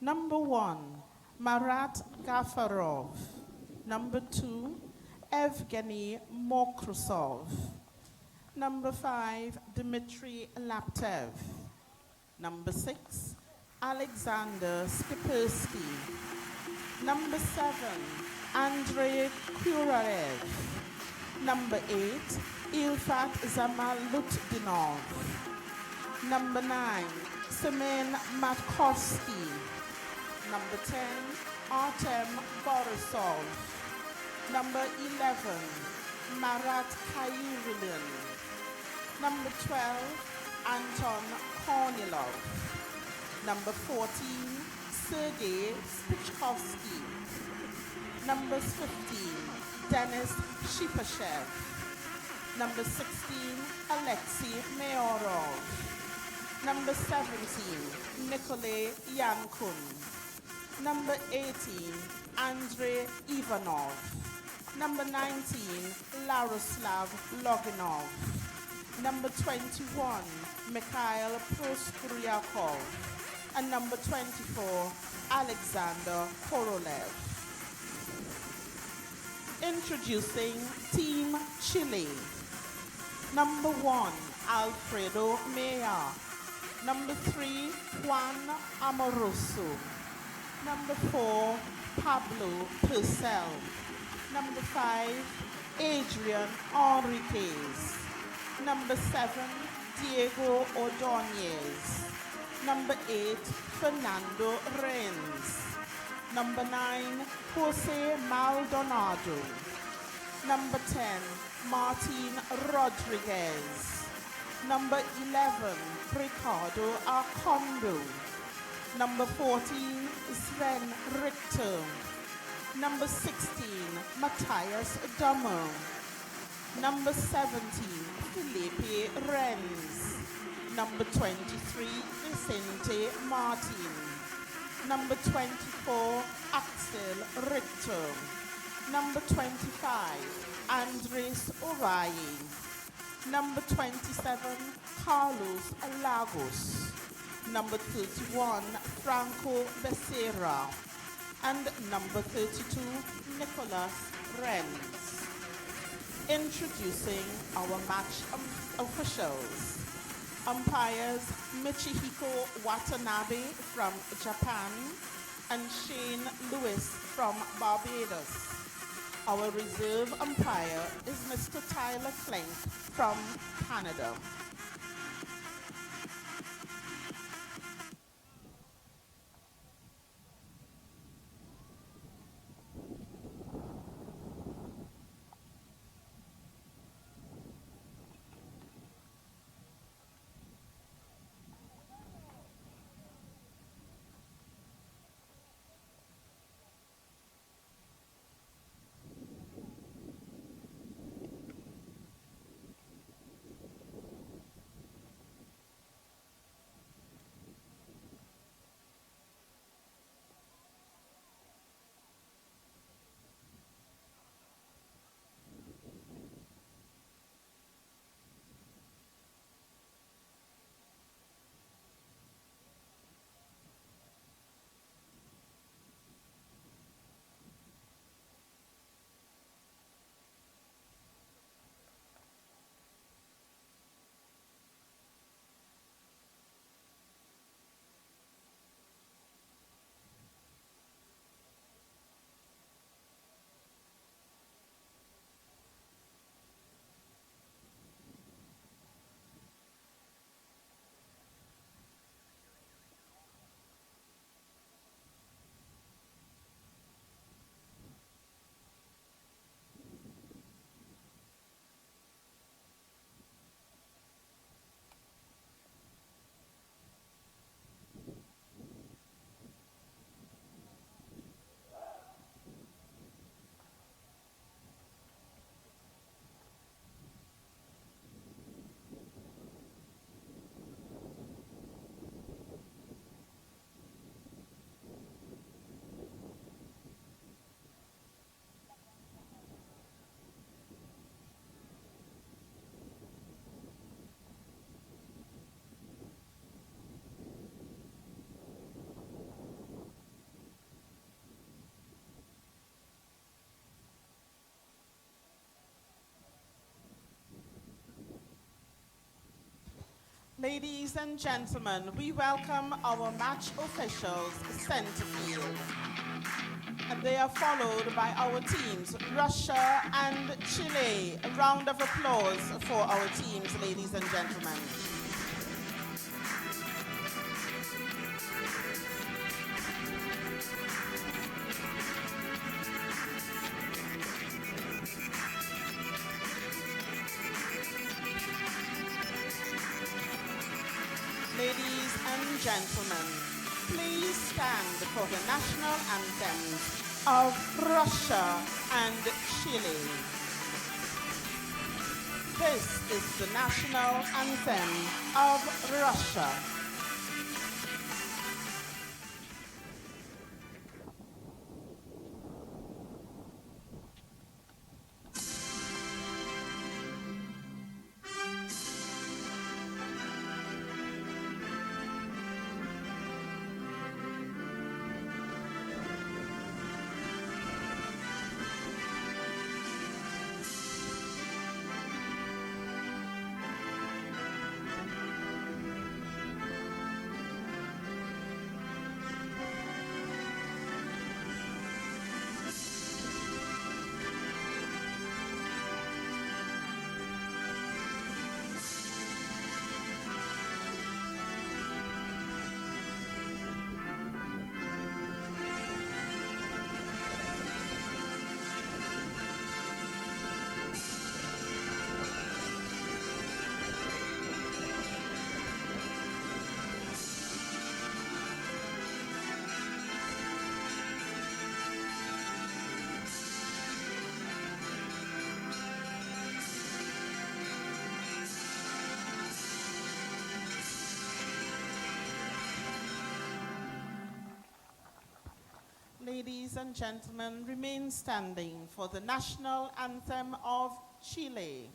Number 1, Marat Gafarov. Number 2, Evgeny Mokrusov. Number 5, Dmitry Laptev. Number 6, Alexander Skipersky. Number 7, Andrei Kurarev. Number 8, Ilfat Zamalutdinov. Number 9, Semen Matkovsky. Number 10, Artem Borisov. Number 11, Marat Kayurilin. Number 12, Anton Kornilov. Number 14, Sergei Spichkovsky. Number 15, Denis Shipashev. Number 16, Alexei Mayorov. Number 17, Nikolay Yankun. Number 18, Andrei Ivanov. Number 19, Laroslav Loginov. Number 21, Mikhail Proskuriakov. And number 24, Alexander Korolev. Introducing Team Chile. Number 1, Alfredo Maya. Number 3, Juan Amoroso. Number 4, Pablo Purcell. Number 5, Adrian Enriquez. Number 7, Diego Ordonez. Number 8, Fernando Renz. Number 9, Jose Maldonado. Number 10, Martin Rodriguez. Number 11, Ricardo Arcondo. Number 14, Sven Richter. Number 16, Matthias Dummer. Number 17, Felipe Renz. Number 23, Vicente Martin. Number 24, Axel Richter. Number 25, Andres Ovalle. Number 27, Carlos Lagos. Number 31, Franco Becerra. And number 32, Nicolas Renz. Introducing our match officials. Umpires Michihiko Watanabe from Japan and Shane Lewis from Barbados. Our reserve umpire is Mr. Tyler Klink from Canada. Ladies and gentlemen, we welcome our match officials, center field. And they are followed by our teams, Russia and Chile. A round of applause for our teams, ladies and gentlemen. Ladies and gentlemen, please stand for the national anthems of Russia and Chile. This is the national anthem of Russia. Ladies and gentlemen, remain standing for the national anthem of Chile.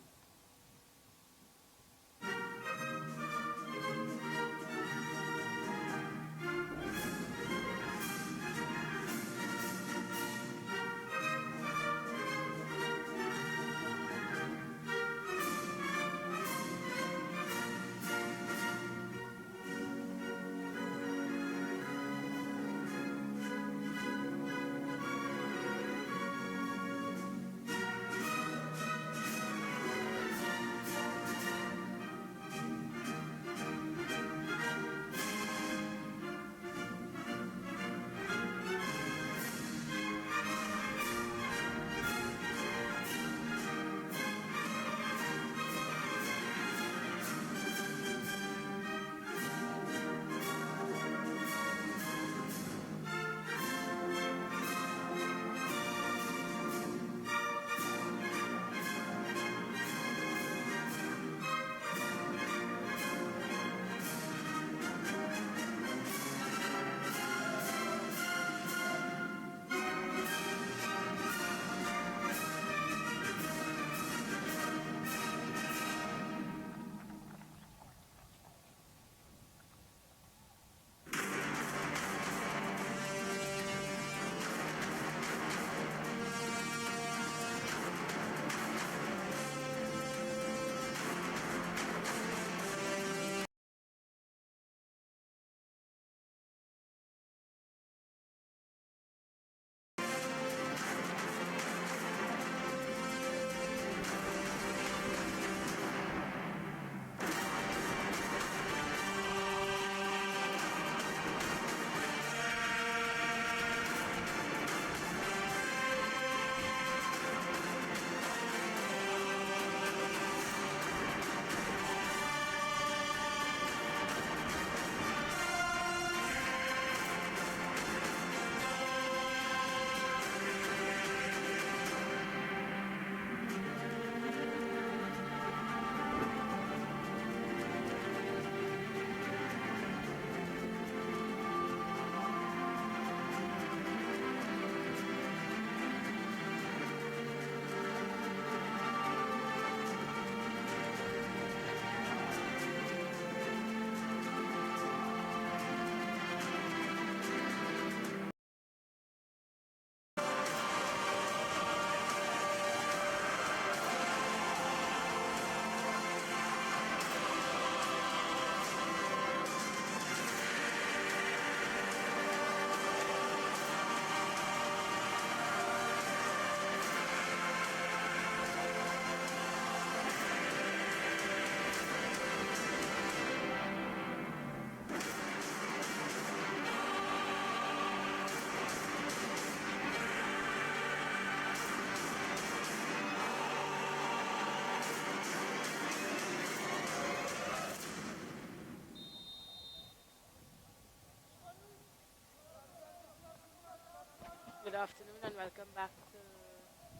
afternoon and welcome back to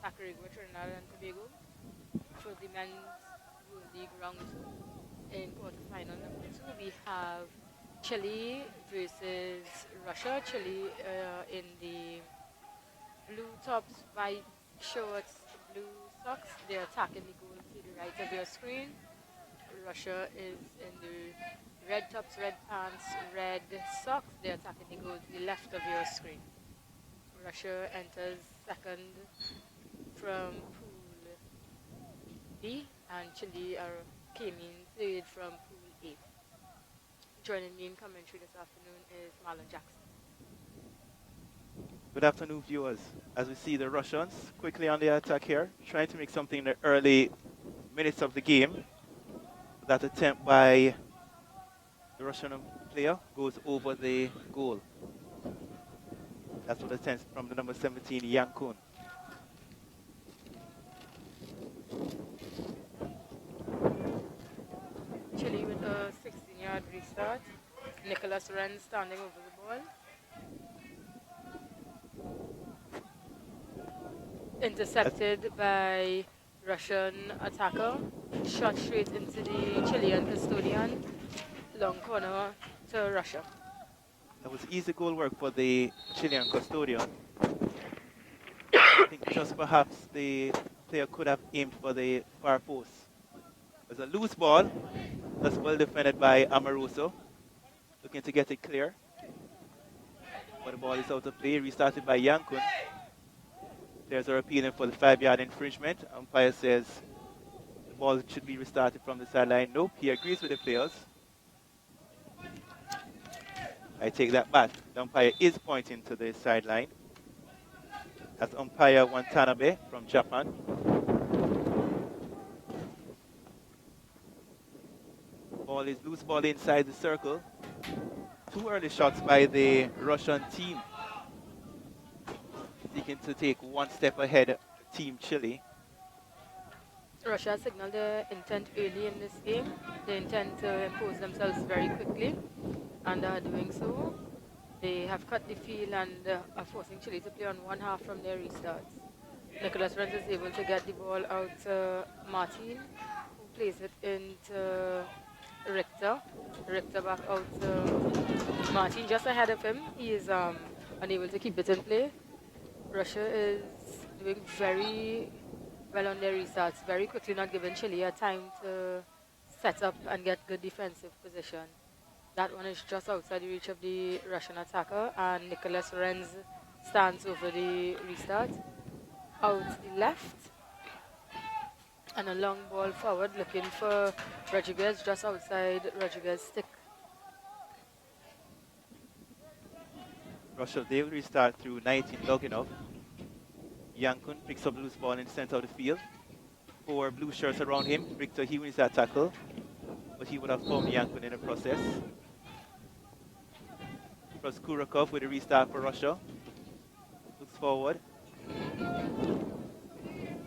Tacarigua, Trinidad and Tobago for the Men's World League Round 2. In quarterfinal number 2, we have Chile versus Russia. Chile in the blue tops, white shorts, blue socks. They're attacking the goal to the right of your screen. Russia is in the red tops, red pants, red socks. They're attacking the goal to the left of your screen. Russia enters second from Pool B, and Chile came in third from Pool A. Joining me in commentary this afternoon is Marlon Jackson. Good afternoon, viewers. As we see the Russians quickly on the attack here, trying to make something in the early minutes of the game. That attempt by the Russian player goes over the goal. That's what attempts from the number 17, Yankun. Chile with a 16-yard restart. Nicholas Wren standing over the ball. Intercepted by Russian attacker. Shot straight into the Chilean custodian. Long corner to Russia. That was easy goal work for the Chilean custodian. I think just perhaps the player could have aimed for the far post. It was a loose ball. That's well defended by Amoroso. Looking to get it clear. But the ball is out of play. Restarted by Yankun. Players are appealing for the 5-yard infringement. Umpire says the ball should be restarted from the sideline. Nope, he agrees with the players. I take that back. The umpire is pointing to the sideline. That's umpire Watanabe from Japan. Ball is loose ball inside the circle. 2 early shots by the Russian team, seeking to take one step ahead Team Chile. Russia signaled their intent early in this game. They intend to impose themselves very quickly, and are doing so. They have cut the field and are forcing Chile to play on one half from their restarts. Nicholas Renz is able to get the ball out to Martin, who plays it into Richter. Richter back out to Martin, just ahead of him. He is unable to keep it in play. Russia is doing very well on their restarts, very quickly, not giving Chile a time to set up and get good defensive position. That one is just outside the reach of the Russian attacker, and Nicholas Renz stands over the restart. Out the left, and a long ball forward, looking for Rodriguez, just outside Rodriguez's stick. Russia, they will restart through 19 Loginov. Yankun picks up loose ball in the center of the field. 4 blue shirts around him. Richter, he wins that tackle, but he would have found Yankun in the process. Proskurakov with a restart for Russia. Looks forward.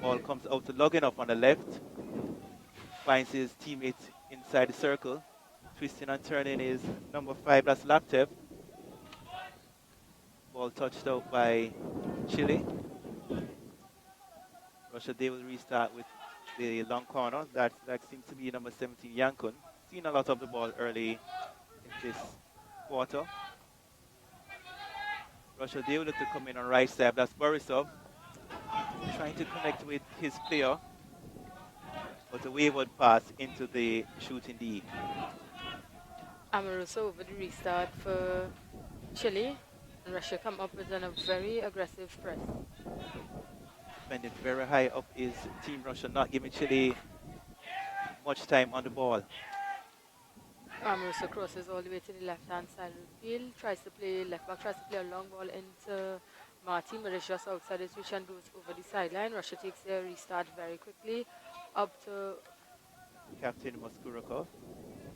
Ball comes out to Loginov on the left. Finds his teammates inside the circle. Twisting and turning is number 5, that's Laptev. Ball touched out by Chile. Russia, they will restart with the long corner. That seems to be number 17, Yankun. Seen a lot of the ball early in this quarter. Russia, they will look to come in on right side. That's Borisov. Trying to connect with his player. But a wayward pass into the shooting D. Amoroso over the restart for Chile. Russia come up with a very aggressive press. Defending very high up is Team Russia, not giving Chile much time on the ball. Amoroso crosses all the way to the left-hand side of the field, tries to play left back, tries to play a long ball into Martin, but it's just outside his reach and goes over the sideline. Russia takes their restart very quickly, up to Captain Moskurakov.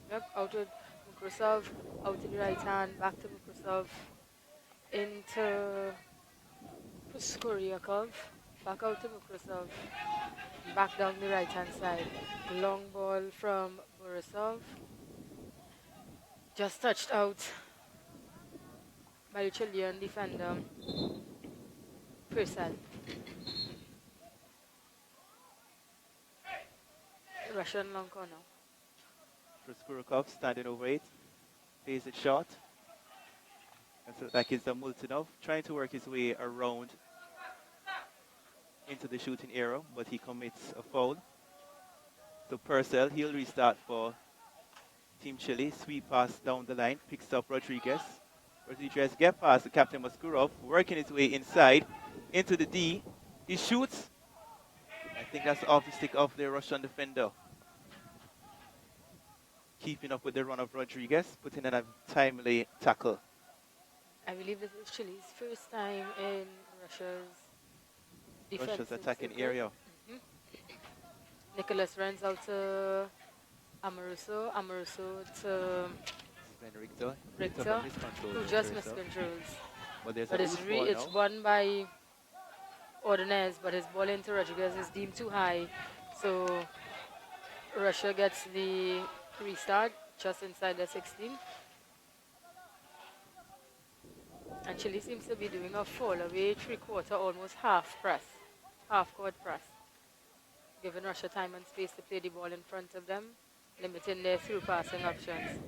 Yep, out to Mukrusov, out to the right hand, back to Mukrusov, into Skuryakov, back out to Mukrusov, back down the right hand side. Long ball from Borisov, just touched out by the Chilean defender. Purcell. Russian long corner. Proskurikov standing over it. Plays it short. And so like it's a Multinov trying to work his way around into the shooting area, but he commits a foul. So Purcell, he'll restart for Team Chile. Sweep pass down the line, picks up Rodriguez. Rodriguez get past the captain Maskurov, working his way inside into the D. He shoots. I think that's off the stick of the Russian defender. Keeping up with the run of Rodriguez, putting in a timely tackle. I believe this is Chile's first time in Russia's defensive Russia's attacking circle. area. Nicholas runs out to Amoruso. Amoruso to Sven Richter. Richter, who just miscontrols. But it's won by Ordonez, but his ball into Rodriguez is deemed too high. So Russia gets the restart just inside the 16. And Chile seems to be doing a fall away, three-quarter, almost half-court press, giving Russia time and space to play the ball in front of them, limiting their through passing options.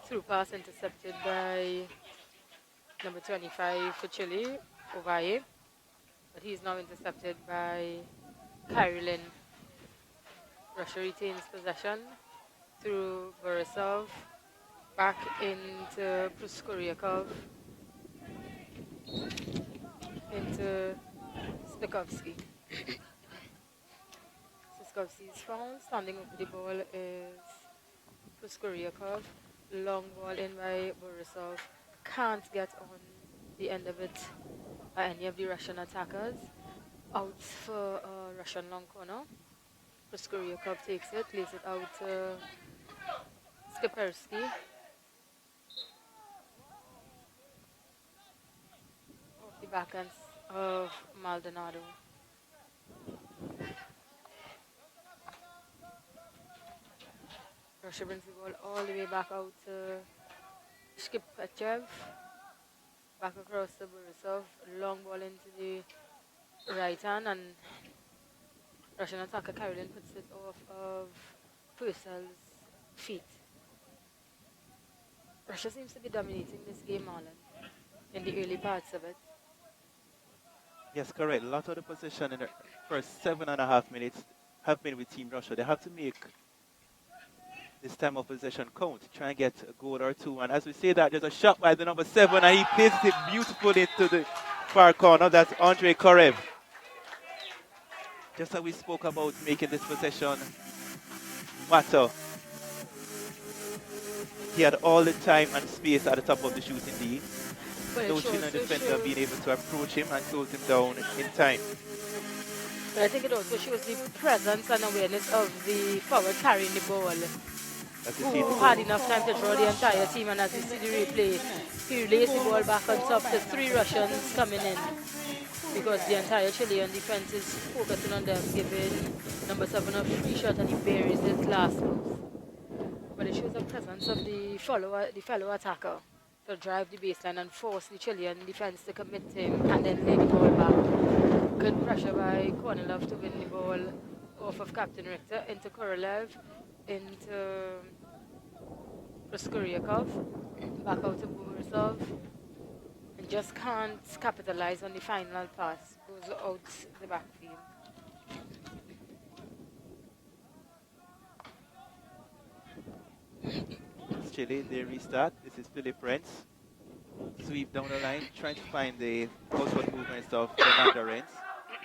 Through pass intercepted by number 25 for Chile, Ovalle, but he's now intercepted by Kyrilin. Russia retains possession through Borisov, back into Proskuryakov, into Spikovsky. Spikovsky's foul, standing over the ball is Proskuryakov. Long ball in by Borisov. Can't get on the end of it by any of the Russian attackers. Out for a Russian long corner. Proskuryakov takes it, plays it out to Skipersky. Off the backhand of Maldonado. Russia brings the ball all the way back out to Shkipachev. Back across to Borisov. Long ball into the right hand, and Russian attacker Kyrilin puts it off of Purcell's feet. Russia seems to be dominating this game, Marlon, in the early parts of it. Yes, correct. A lot of the possession in the first 7.5 minutes have been with Team Russia. They have to make this time of possession count, try and get a goal or two. And as we say that, there's a shot by the number 7, and he places it beautifully into the far corner. That's Andrei Korev. Just as we spoke about making this possession matter, he had all the time and space at the top of the shooting D. No Chilean defender being able to approach him and close him down in time. But I think it also shows the presence and awareness of the forward carrying the ball, who had enough time to draw the entire team. And as we see the replay, he relays the ball back on top to 3 Russians coming in, because the entire Chilean defense is focusing on them, giving number 7 a free shot, and he buries it last post. But it shows the presence of the fellow attacker to drive the baseline and force the Chilean defense to commit to him and then lay the ball back. Good pressure by Kornilov to win the ball off of Captain Richter into Korolev, into Proskuryakov, back out to Borisov, and just can't capitalize on the final pass. Goes out the backfield. Chile, they restart. This is Philip Rentz. Sweep down the line, trying to find the outward movements of Fernando Rentz.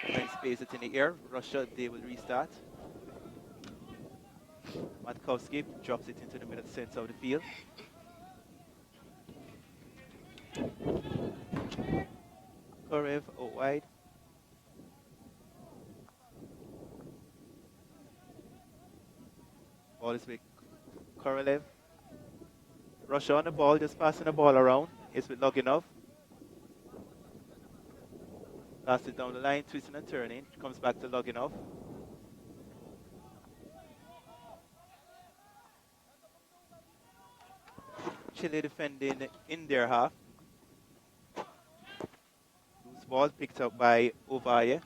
Rentz plays it in the air. Russia, they will restart. Matkowski drops it into the middle center of the field. Korev out wide. Ball is with Korolev. Russia on the ball, just passing the ball around. It's with Loginov. Pass it down the line, twisting and turning. Comes back to Loginov. Chile defending in their half. Loose ball picked up by Ovalle.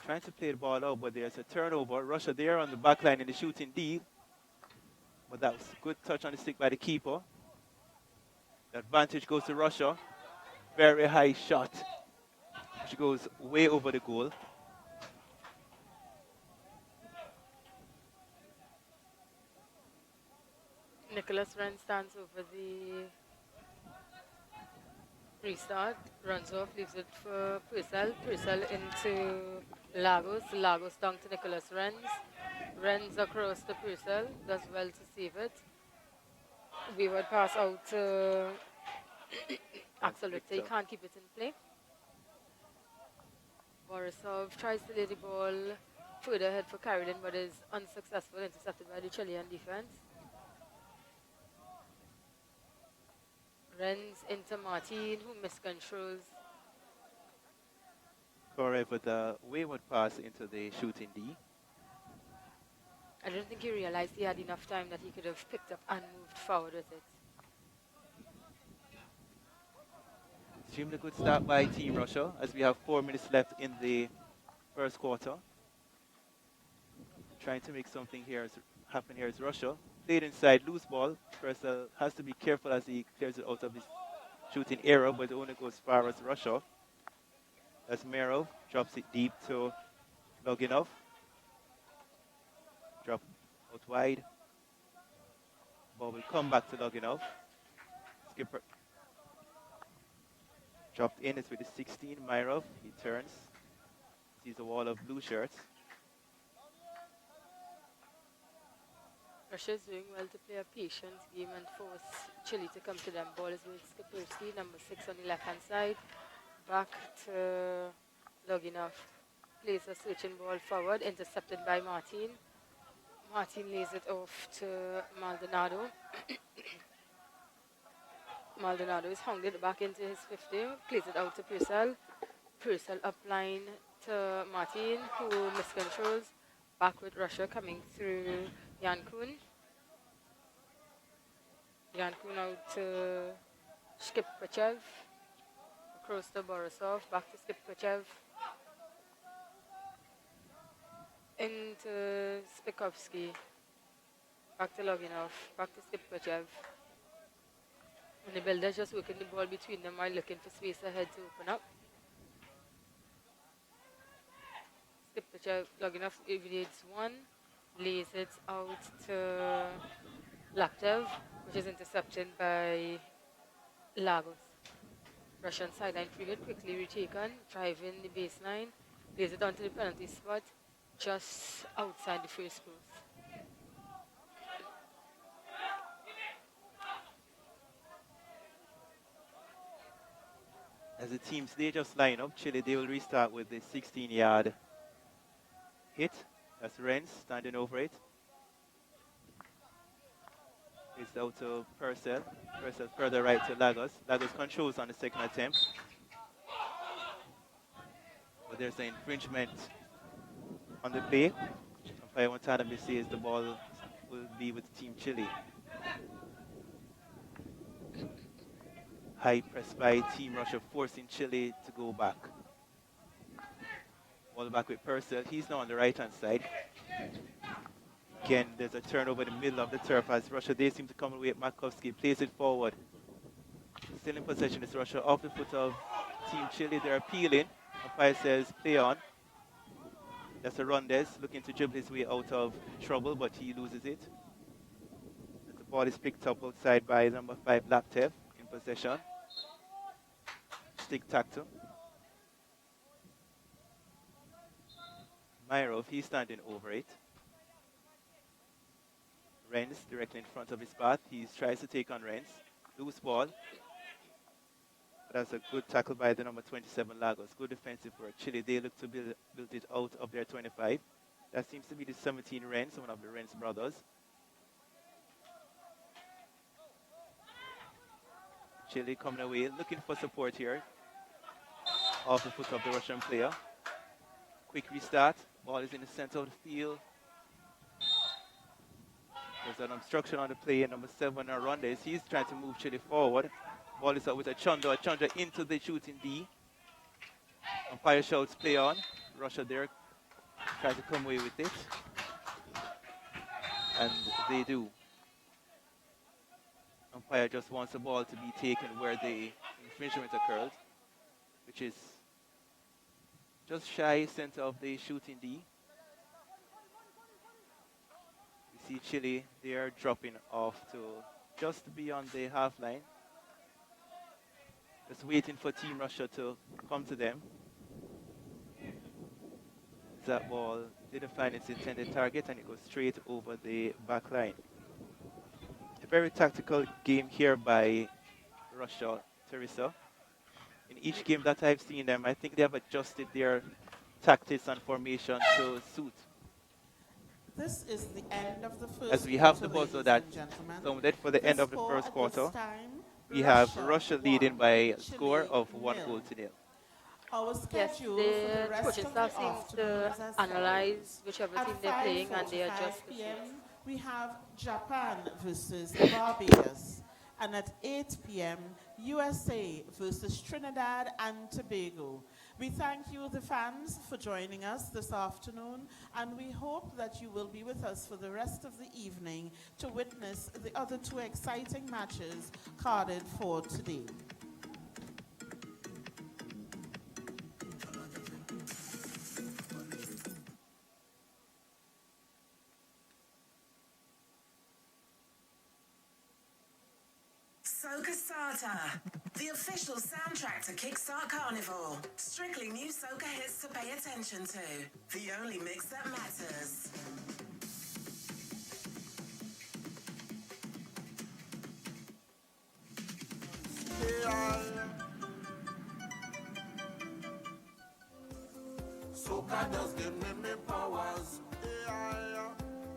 Trying to play the ball out, but there's a turnover. Russia there on the back line in the shooting D. But that was a good touch on the stick by the keeper. The advantage goes to Russia. Very high shot, which goes way over the goal. Nicholas Wren stands over the restart, runs off, leaves it for Purcell. Purcell into Lagos. Lagos down to Nicholas Renz. Renz across to Purcell. Does well to save it. We would pass out to Axel Richter. He can't keep it in play. Borisov tries to lay the ball further ahead for Carolyn, but is unsuccessful, intercepted by the Chilean defense. Renz into Martin, who miscontrols. Correct, with a wayward pass into the shooting D. I don't think he realized he had enough time that he could have picked up and moved forward with it. Extremely good start by Team Russia as we have 4 minutes left in the first quarter. Trying to make something here happen here is Russia. Played inside, loose ball. Purcell has to be careful as he clears it out of his shooting area, but it only goes far as Russia. As Merov drops it deep to Loginov. Drop out wide. Ball will come back to Loginov. Skipper dropped in. It's with the 16, Myrov. He turns. Sees a wall of blue shirts. Russia is doing well to play a patience game and force Chile to come to them. Ball is with Skipperski, number 6 on the left-hand side. Back to Loginov. Plays a switching ball forward, intercepted by Martin. Martin lays it off to Maldonado. Maldonado is hounded back into his 50. Plays it out to Purcell. Purcell upline to Martin, who miscontrols. Back with Russia coming through Yankun. Yankun out to Skipkachev. Across to Borisov. Back to Skipkachev. Into Spikovsky. Back to Loginov. Back to Skipkachev. And the builders just working the ball between them while looking for space ahead to open up. Skipkachev, Loginov evades one. Lays it out to Laptev, which is intercepted by Lagos. Russian sideline period quickly retaken, driving the baseline, lays it onto the penalty spot, just outside the first post. As the teams, they just line up. Chile, they will restart with the 16-yard hit. That's Renz standing over it. It's out to Purcell. Purcell further right to Lagos. Lagos controls on the second attempt. But there's an infringement on the play. Umpire Watanabe says the ball will be with Team Chile. High press by Team Russia, forcing Chile to go back. Ball back with Purcell. He's now on the right-hand side. Again, there's a turnover in the middle of the turf as Russia, they seem to come away. Markovsky plays it forward. Still in possession is Russia off the foot of Team Chile. They're appealing. Umpire says play on. That's Hernandez looking to dribble his way out of trouble, but he loses it. As the ball is picked up outside by number 5, Laptev in possession. Stick tacto. Myrov, he's standing over it. Renz directly in front of his path. He tries to take on Renz. Loose ball. But that's a good tackle by the number 27 Lagos. Good defensive work. Chile, they look to build it out of their 25. That seems to be the 17 Renz, one of the Renz brothers. Chile coming away, looking for support here. Off the foot of the Russian player. Quick restart. Ball is in the center of the field. There's an obstruction on the play. Number 7, Hernandez. He's trying to move Chile forward. Ball is out with Achanda. Achanda into the shooting D. Umpire shouts play on. Russia there tries to come away with it. And they do. Umpire just wants the ball to be taken where the infringement occurred, which is just shy center of the shooting D. We see Chile, they are dropping off to just beyond the half line. Just waiting for Team Russia to come to them. That ball didn't find its intended target and it goes straight over the back line. A very tactical game here by Russia, Teresa. In each game that I've seen them, I think they have adjusted their tactics and formation to suit. This is the end of the first As we have quarter, the buzzer ladies that and gentlemen. sounded for the The end of the score first at quarter, this time, we have Russia Russia leading 1, by a Chile score of 1 nil. goal to nil. Our Yes, schedule for the the rest coaching of staff the seems afternoon to is as analyze follows. whichever At team they're playing and they 5:45 adjust the p.m., suits. we have Japan versus Barbados. And at 8 p.m., USA versus Trinidad and Tobago. We thank you, the fans, for joining us this afternoon, and we hope that you will be with us for the rest of the evening to witness the other two exciting matches carded for today. Soca Starter, the official soundtrack to Kickstart Carnival. Strictly new soca hits to pay attention to. The only mix that matters. Soca does give me powers.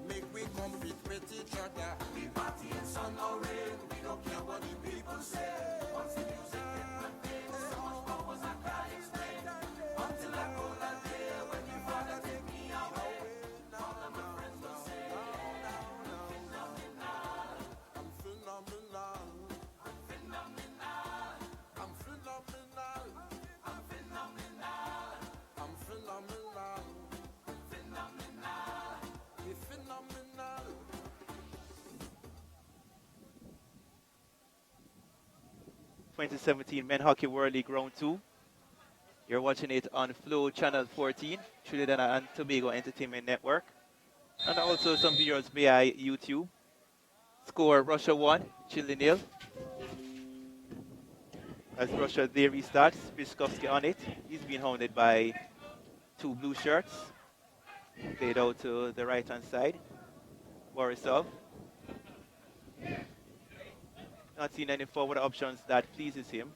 Make we compete with each other. We party in sun or rain. We don't care what the people say. Once the music hit my face, so much powers I can't explain. Until I go that day when your father take me away. All of my friends will say, I'm phenomenal. I'm phenomenal. I'm phenomenal. I'm phenomenal. I'm phenomenal. I'm phenomenal. It's phenomenal. 2017 Men Hockey World League Round 2. You're watching it on Flow Channel 14, Trinidad and Tobago Entertainment Network, and also some viewers via YouTube. Score Russia 1, Chile nil. As Russia there restarts, Piskovsky on it. He's being hounded by two blue shirts. Played out to the right-hand side. Borisov. Not seeing any forward options that pleases him.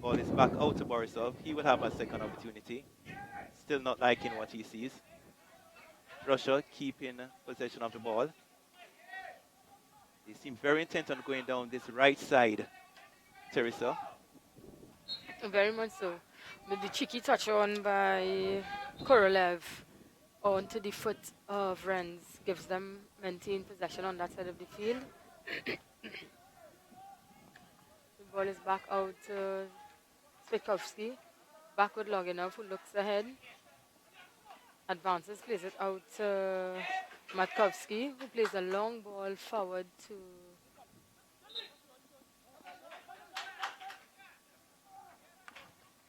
Ball is back out to Borisov. He will have a second opportunity. Still not liking what he sees. Russia keeping possession of the ball. They seem very intent on going down this right side, Teresa. Very much so. With the cheeky touch on by Korolev onto the foot of Renz gives them maintained possession on that side of the field. The ball is back out to Svitkowski. Backward Loginov, who looks ahead. Advances, plays it out to Matkovsky, who plays a long ball forward to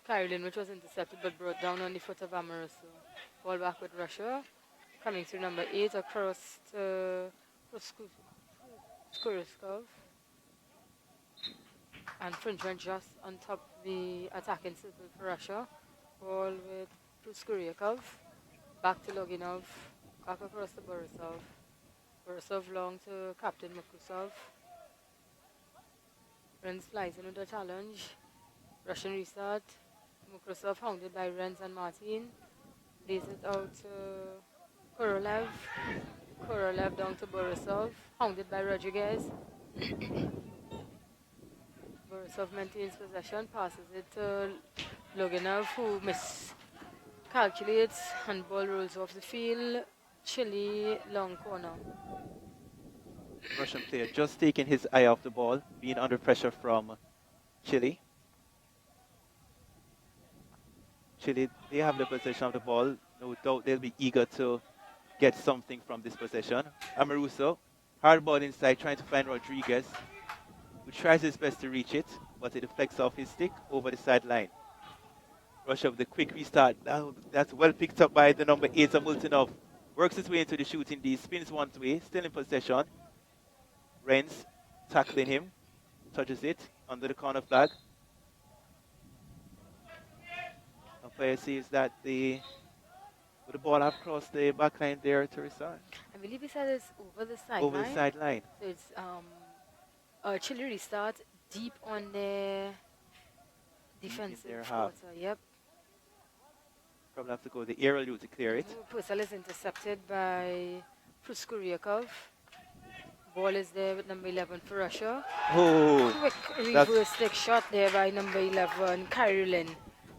Carolyn, which was intercepted but brought down on the foot of Amoroso. Ball back with Russia. Coming through number 8 across to Skuriskov. And Infringement just on top of the attacking circle for Russia. Ball with Pruskuryakov. Back to Loginov. Back across to Borisov. Borisov long to Captain Makusov. Renz flies in with a challenge. Russian restart. Mukrusov hounded by Renz and Martin. Lays it out to Korolev. Korolev down to Borisov. Hounded by Rodriguez. Borisov maintains possession. Passes it to Loginov, who miscalculates and ball rolls off the field. Chile long corner. Russian player just taking his eye off the ball, being under pressure from Chile. Chile, they have the possession of the ball. No doubt they'll be eager to get something from this possession. Amoruso, hard ball inside, trying to find Rodriguez, who tries his best to reach it, but it deflects off his stick over the sideline. Russia with the quick restart. That's well picked up by the number 8 of Multinov. Works his way into the shooting D, spins one way, still in possession. Renz tackling him, touches it under the corner flag. Umpire sees that with the ball have crossed the back line there to restart. I believe he said it's over the sideline. Over the sideline. So it's Chile restart deep on their defensive half. quarter. Yep. Probably have to go the aerial route to clear it. Pusal is intercepted by Pruskuryakov. Ball is there with number 11 for Russia. Oh, Quick reverse stick shot there by number 11, Kyrillin,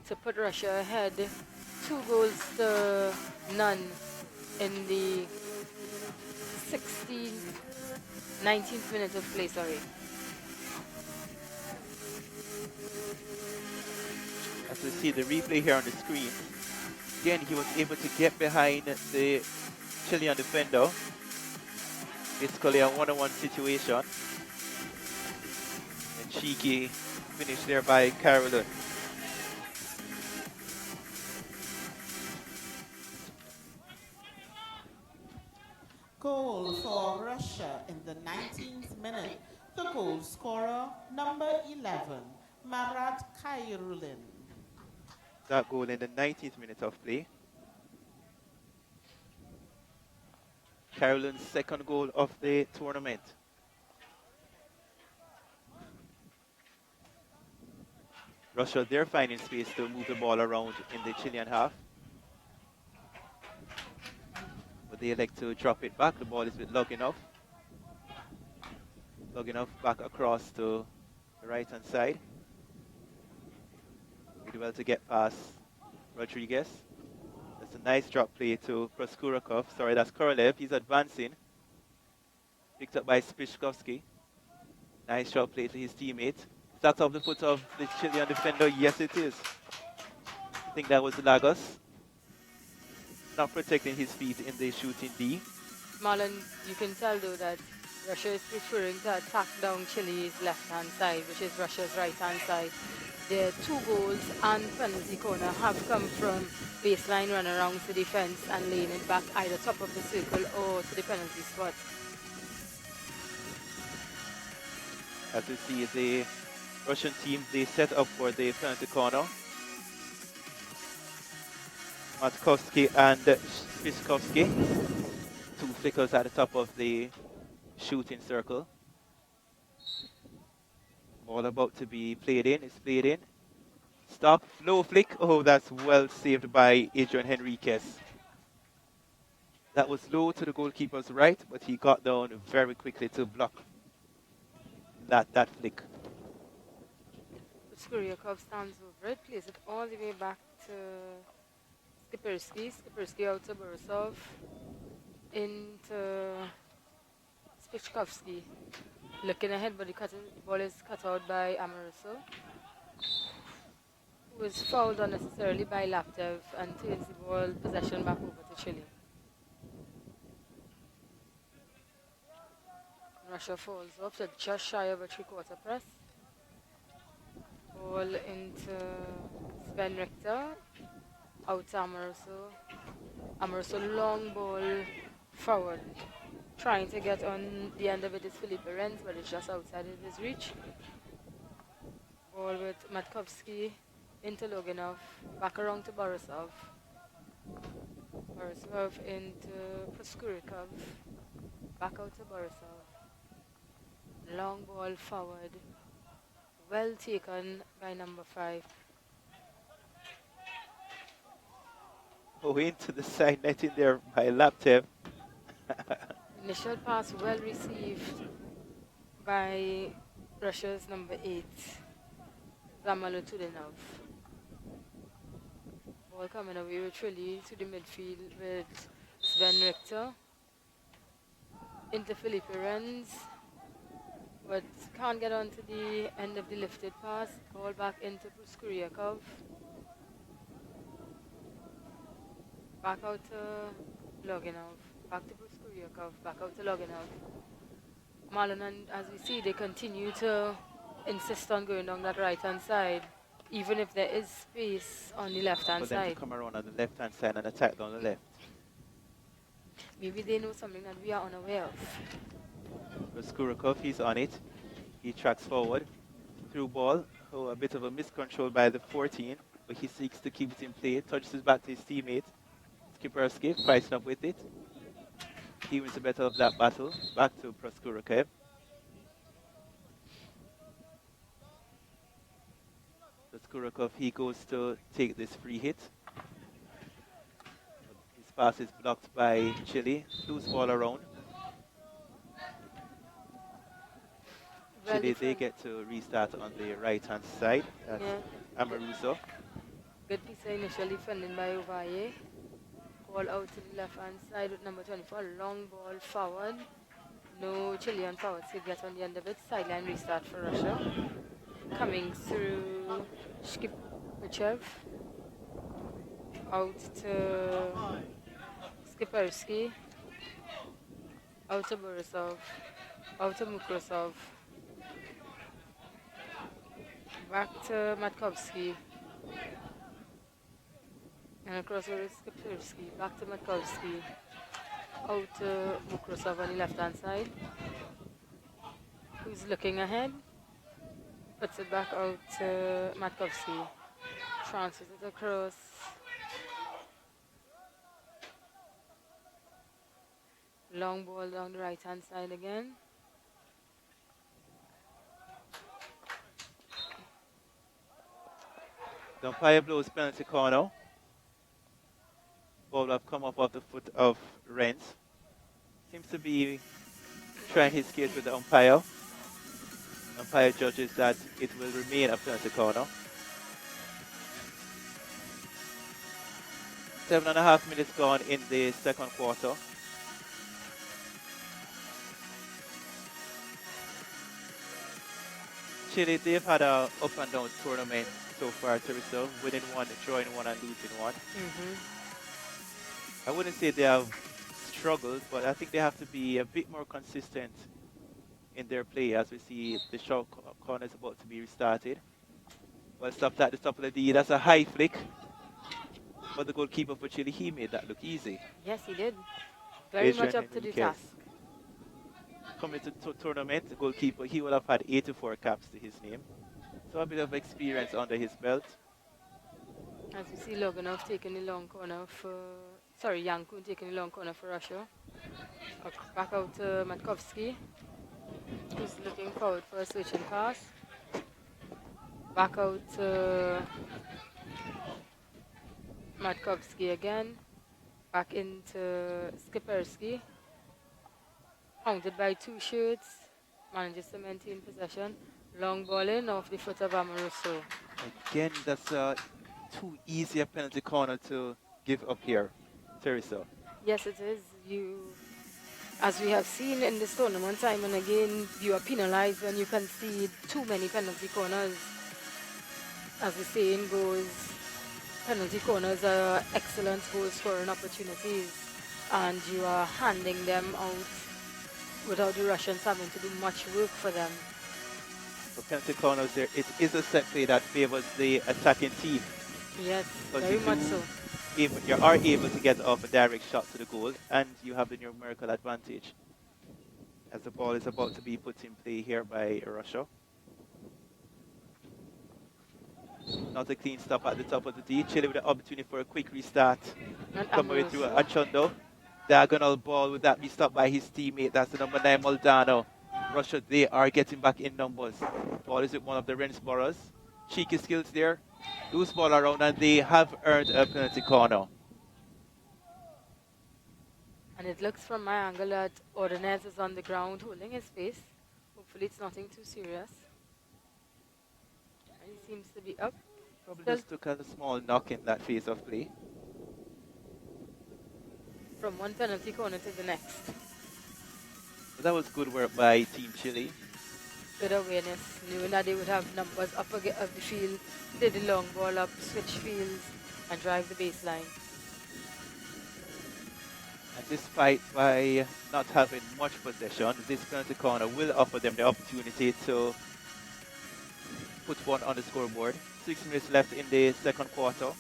to put Russia ahead 2 goals to none in the 19th minute of play, sorry. As we see the replay here on the screen, again he was able to get behind the Chilean defender. Basically a one-on-one situation. And cheeky finish there by Carolyn. Goal for Russia in the 19th minute. The goal scorer, number 11, Marat Kyrillin. That goal in the 19th minute of play. Carolyn's second goal of the tournament. Russia, they're finding space to move the ball around in the Chilean half. But they elect to drop it back. The ball is with Loginov. Loginov back across to the right-hand side. Really well to get past Rodriguez. That's a nice drop play to Proskurakov. Sorry, that's Korolev. He's advancing. Picked up by Spishkovsky. Nice drop play to his teammate. Is that off the foot of the Chilean defender? Yes, it is. I think that was Lagos. Not protecting his feet in the shooting D. Marlon, you can tell though that Russia is preferring to attack down Chile's left-hand side, which is Russia's right-hand side. Their 2 goals and penalty corner have come from baseline runarounds to defense and laying it back either top of the circle or to the penalty spot. As we see the Russian team, they set up for the penalty corner. Matkovsky and Spiskovsky. 2 flickers at the top of the shooting circle. Ball about to be played in. It's played in. Stop. Low flick. Oh, that's well saved by Adrian Henriquez. That was low to the goalkeeper's right, but he got down very quickly to block that flick. Skuryakov stands over it, plays it all the way back to Skipersky. Skipersky out to Borisov. Into Spichkovsky. Looking ahead, but the ball is cut out by Amoruso, who was fouled unnecessarily by Laptev and turns the ball possession back over to Chile. Russia falls off to just shy of a 3/4 press. Ball into Sven Richter, out to Amoruso. Amoruso long ball forward. Trying to get on the end of it is Felipe Renz, but it's just outside of his reach. Ball with Matkovsky into Loginov, back around to Borisov. Borisov into Proskurikov, back out to Borisov. Long ball forward, well taken by number 5. Oh, into the side netting there by Laptev. Initial pass well received by Russia's number 8, Zamalotudinov. Ball coming away with Chile to the midfield with Sven Richter. Into Felipe Renz, but can't get on to the end of the lifted pass. Ball back into Proskuryakov. Back out to Loginov. Back to Proskuriakov. Back out to Loginov. Marlon, and as we see, they continue to insist on going down that right-hand side, even if there is space on the left-hand For them to side. come around on the left-hand side and attack down the left. Maybe they know something that we are unaware of. Skurakov, he's on it. He tracks forward. Through ball. Oh, a bit of a miscontrol by the 14, but he seeks to keep it in play. Touches it back to his teammate. Skipersky, pricing up with it. He wins the better of that battle. Back to Proskurakev. Proskurakev, he goes to take this free hit. His pass is blocked by Chile. Loose ball around. Well Chile, they defend- get to restart on the right-hand side. That's Yeah. Amaruso. Good piece of initial defending by Ovaye. Ball out to the left-hand side with number 24. Long ball forward. No Chilean forwards to get on the end of it. Sideline restart for Russia. Coming through Shkipichev. Out to Skipersky. Out to Borisov. Out to Mukrosov. Back to Matkovsky. And across over to Skipersky. Back to Matkovsky. Out to Mukrosov on the left-hand side. Who's looking ahead? Puts it back out to Matkovsky. Transfers it across. Long ball down the right-hand side again. The umpire blows penalty corner. Ball have come up off the foot of Renz. Seems to be trying his skills with the umpire. Umpire judges that it will remain a penalty corner. 7.5 minutes gone in the second quarter. Chile, they've had a up and down tournament so far, Teresa, winning one, drawing one, and losing one. I wouldn't say they have struggled, but I think they have to be a bit more consistent in their play as we see the short corner is about to be restarted. Well, stopped at the top of the D. That's a high flick. But the goalkeeper for Chile, he made that look easy. Yes, he did. Very Adrian much up to the Enriquez. task. Coming to tournament, the goalkeeper, he will have had 84 caps to his name. So a bit of experience under his belt. As we see Loganov taking the long corner for, Yankun taking the long corner for Russia. Back out to Matkovsky, who's looking forward for a switching pass. Back out to Matkovsky again. Back into Skipersky. Hounded by two shoots. Manages to maintain possession. Long ball in off the foot of Amaruso. Again, that's too easy a penalty corner to give up here, Teresa. Yes, it is. As we have seen in this tournament time and again, you are penalized when you concede too many penalty corners. As the saying goes, penalty corners are excellent goal scoring opportunities, and you are handing them out without the Russians having to do much work for them. For penalty corners, there it is a set play that favors the attacking team. Yes, But very if much so. You are able to get off a direct shot to the goal, and you have the numerical advantage. As the ball is about to be put in play here by Russia. Not a clean stop at the top of the D. Chile with the opportunity for a quick restart. And Come away through Amaruso. Achondo. Diagonal ball, would that be stopped by his teammate? That's the number 9, Moldano. Russia, they are getting back in numbers. Ball is with one of the Rensboroughs. Cheeky skills there. Loose ball around, and they have earned a penalty corner. And it looks from my angle that Ordonez is on the ground holding his face. Hopefully it's nothing too serious. And he seems to be up. Probably Still just took a small knock in that phase of play. from one penalty corner to the next. But that was good work by Team Chile. Good awareness, knowing that they would have numbers up of the field, did the long ball up, switch fields, and drive the baseline. And despite by not having much possession, this penalty corner will offer them the opportunity to put one on the scoreboard. 6 minutes left in the second quarter.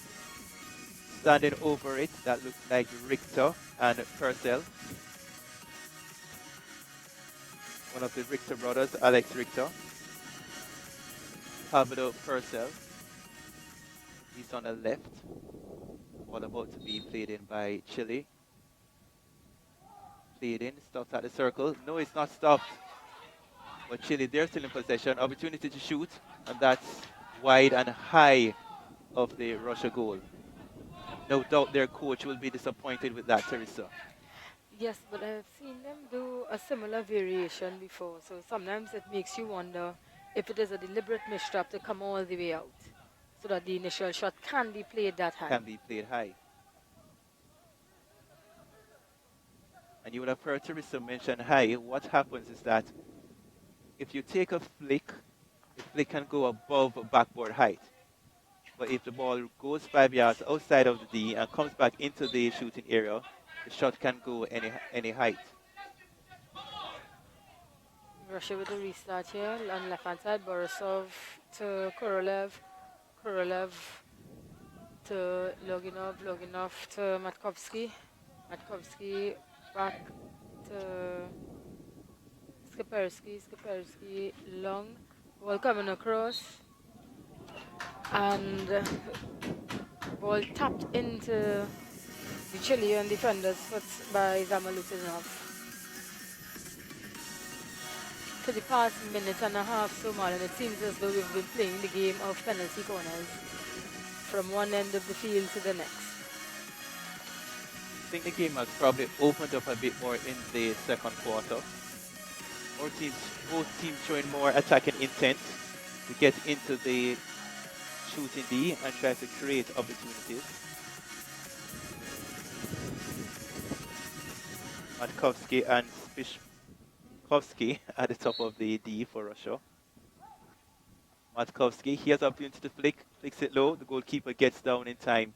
Standing over it, that looks like Richter and Purcell. One of the Richter brothers, Alex Richter. Pablo Purcell. He's on the left. All about to be played in by Chile. Played in, stopped at the circle. No, it's not stopped. But Chile, they're still in possession. Opportunity to shoot, and that's wide and high of the Russia goal. No doubt their coach will be disappointed with that, Teresa. Yes, but I've seen them do a similar variation before, so sometimes it makes you wonder if it is a deliberate mistrap to come all the way out, so that the initial shot can be played that high. Can be played high. And you would have heard Teresa mention high. What happens is that if you take a flick, the flick can go above backboard height. But if the ball goes 5 yards outside of the D and comes back into the shooting area, the shot can go any height. Russia with a restart here on left hand side. Borisov to Korolev. Korolev to Loginov. Loginov to Matkovsky. Matkovsky back to Skapersky. Skapersky long. Ball coming across. And ball tapped into the Chilean defenders by Zamalutinov. For the past minute and a half, so Marlon, it seems as though we've been playing the game of penalty corners from one end of the field to the next. I think the game has probably opened up a bit more in the second quarter. Both teams showing more attacking intent to get into the shooting D and try to create opportunities. Matkovsky and Spishkovsky at the top of the D for Russia. Matkovsky, he has the opportunity to flicks it low. The goalkeeper gets down in time,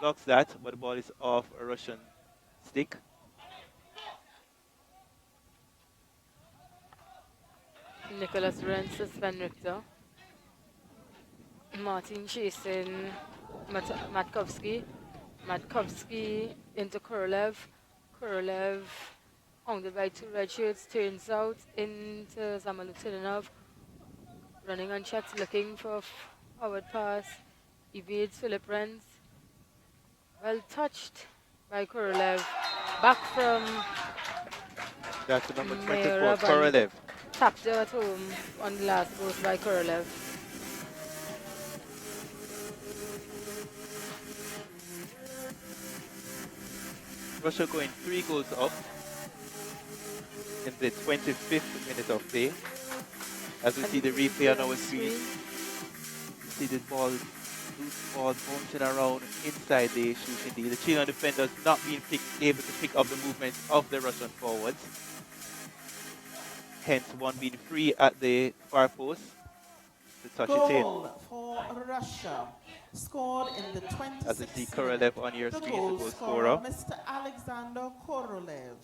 blocks that, but the ball is off a Russian stick. Nicholas Rentz to Sven Richter. Martin chasing Matkovsky. Matkovsky into Korolev. Korolev, hounded by two red shirts, turns out into Zamalutinov. Running unchecked, looking for a forward pass. Evades Philip Renz. Well touched by Korolev. Back from That's the number 24, Meravan. Korolev. Tapped at home on the last post by Korolev. Russia going 3 goals up in the 25th minute of play. As we see the replay on our screen, see this ball, loose ball bouncing around inside the shooting D. The Chilean defenders not being able to pick up the movements of the Russian forwards. Hence one being free at the far post to touch it in. Goal for Russia, scored in the 26th As you see minute. Korolev on your The screen, goal the goal scorer, scorer. Mr. Alexander Korolev.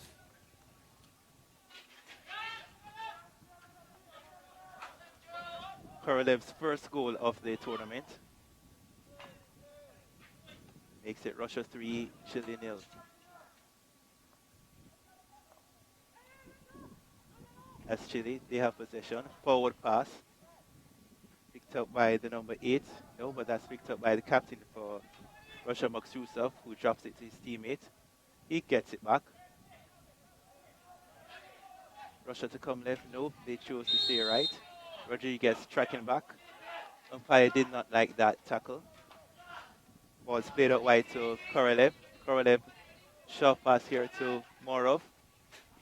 Korolev's first goal of the tournament. Makes it Russia 3, Chile 0. As Chile, they have possession. Forward pass. Picked up by the number 8. No, but that's picked up by the captain for Russia, Maksusov, who drops it to his teammate. He gets it back. Russia to come left. Nope, they chose to stay right. Rodriguez tracking back. Umpire did not like that tackle. Ball's played out wide to Korolev. Korolev, short pass here to Morov.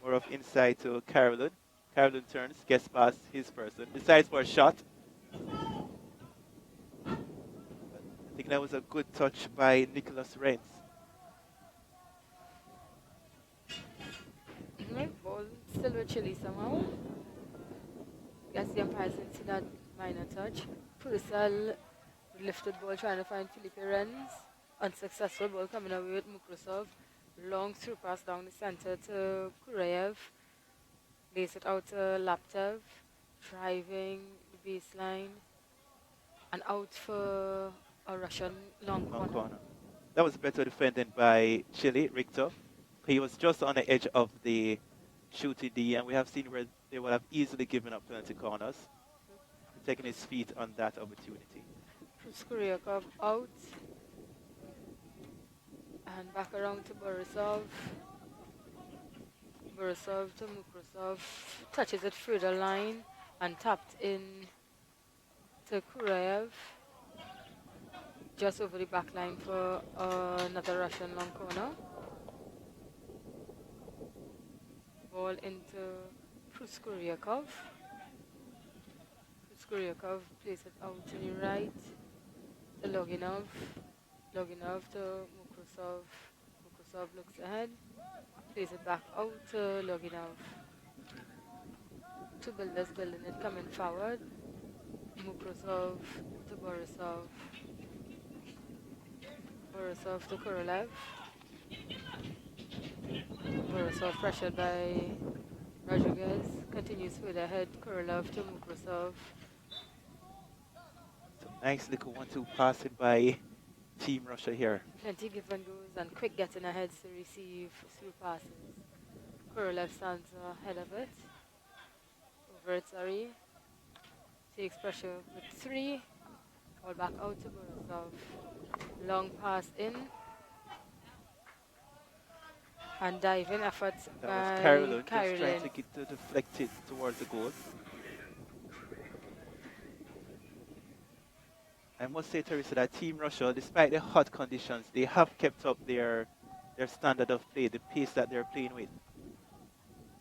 Morov inside to Carolyn. Carolyn turns, gets past his person, decides for a shot. I think that was a good touch by Nicholas Renz. Ball still with Chile somehow. Guess the umpires didn't see that minor touch. Purcell lifted ball trying to find Felipe Renz. Unsuccessful ball coming away with Mukrusov. Long through pass down the center to Kureyev. Lays it out to Laptev. Driving the baseline. And out for a Russian long Long corner. corner. That was better defended by Chile, Richter. He was just on the edge of the shooting D, and we have seen where they would have easily given up penalty corners, taking his feet on that opportunity. Skuryakov out. And back around to Borisov. Borisov to Mukrusov. Touches it through the line and tapped in to Kureyev. Just over the back line for another Russian long corner. Ball into Pruskuryakov. Pruskuryakov plays it out to the right to Loginov. Loginov to Mukrusov. Mukrusov looks ahead. Plays it back out to Loginov. Two builders building it, coming forward. Mukrusov to Borisov. Borisov to Korolev. Borisov pressured by Rodriguez. Continues further ahead. Korolev to Mukrusov. So nice little 1-2 passing by Team Russia here. Plenty give and goes and quick getting ahead to receive through passes. Korolev stands ahead of it. Over it, sorry. Takes pressure with 3. Ball back out to Borisov. Long pass in. And diving effort That by was Carolyn just trying Karolin. to get to deflect it towards the goal. I must say, Teresa, that Team Russia, despite the hot conditions, they have kept up their standard of play, the pace that they're playing with.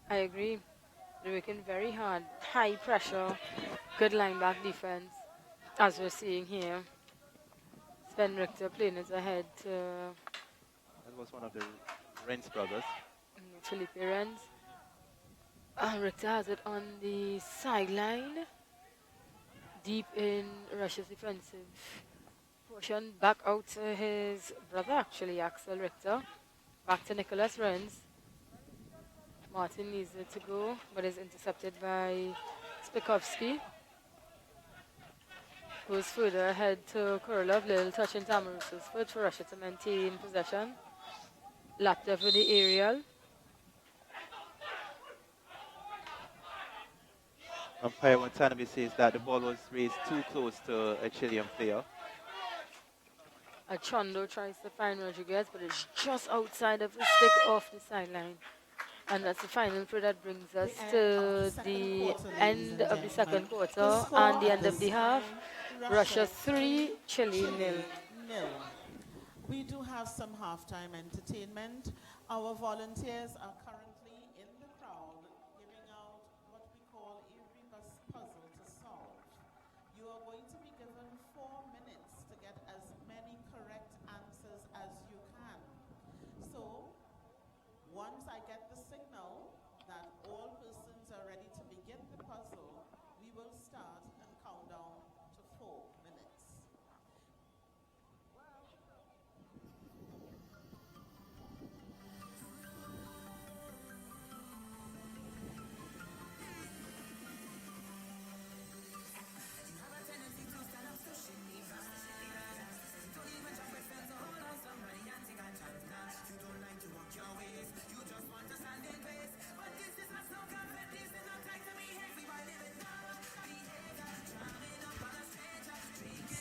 I agree. They're working very hard. High pressure. Good line back defense. As we're seeing here. Sven Richter playing it ahead to That was one of the Renz brothers. Felipe Renz. Richter has it on the sideline. Deep in Russia's defensive portion. Back out to his brother, actually, Axel Richter. Back to Nicholas Renz. Martin needs it to go, but is intercepted by Spikovsky. Goes further ahead to Korolov. Little touch in Tamarus's foot for Russia to maintain possession. Laptev with the aerial. Umpire Watanabe says that the ball was raised too close to a Chilean player. Achondo tries to find Rodriguez, but it's just outside of the stick off the sideline. And that's the final play that brings us to the end of the second quarter and the end of the half. Russia 3, Chile 0. We do have some halftime entertainment. Our volunteers are currently in the crowd giving out what we call a rebus puzzle to solve. You are going to be given 4 minutes to get as many correct answers as you can. So, once I get the signal that all persons are ready to begin the puzzle, we will start and count down to 4 minutes.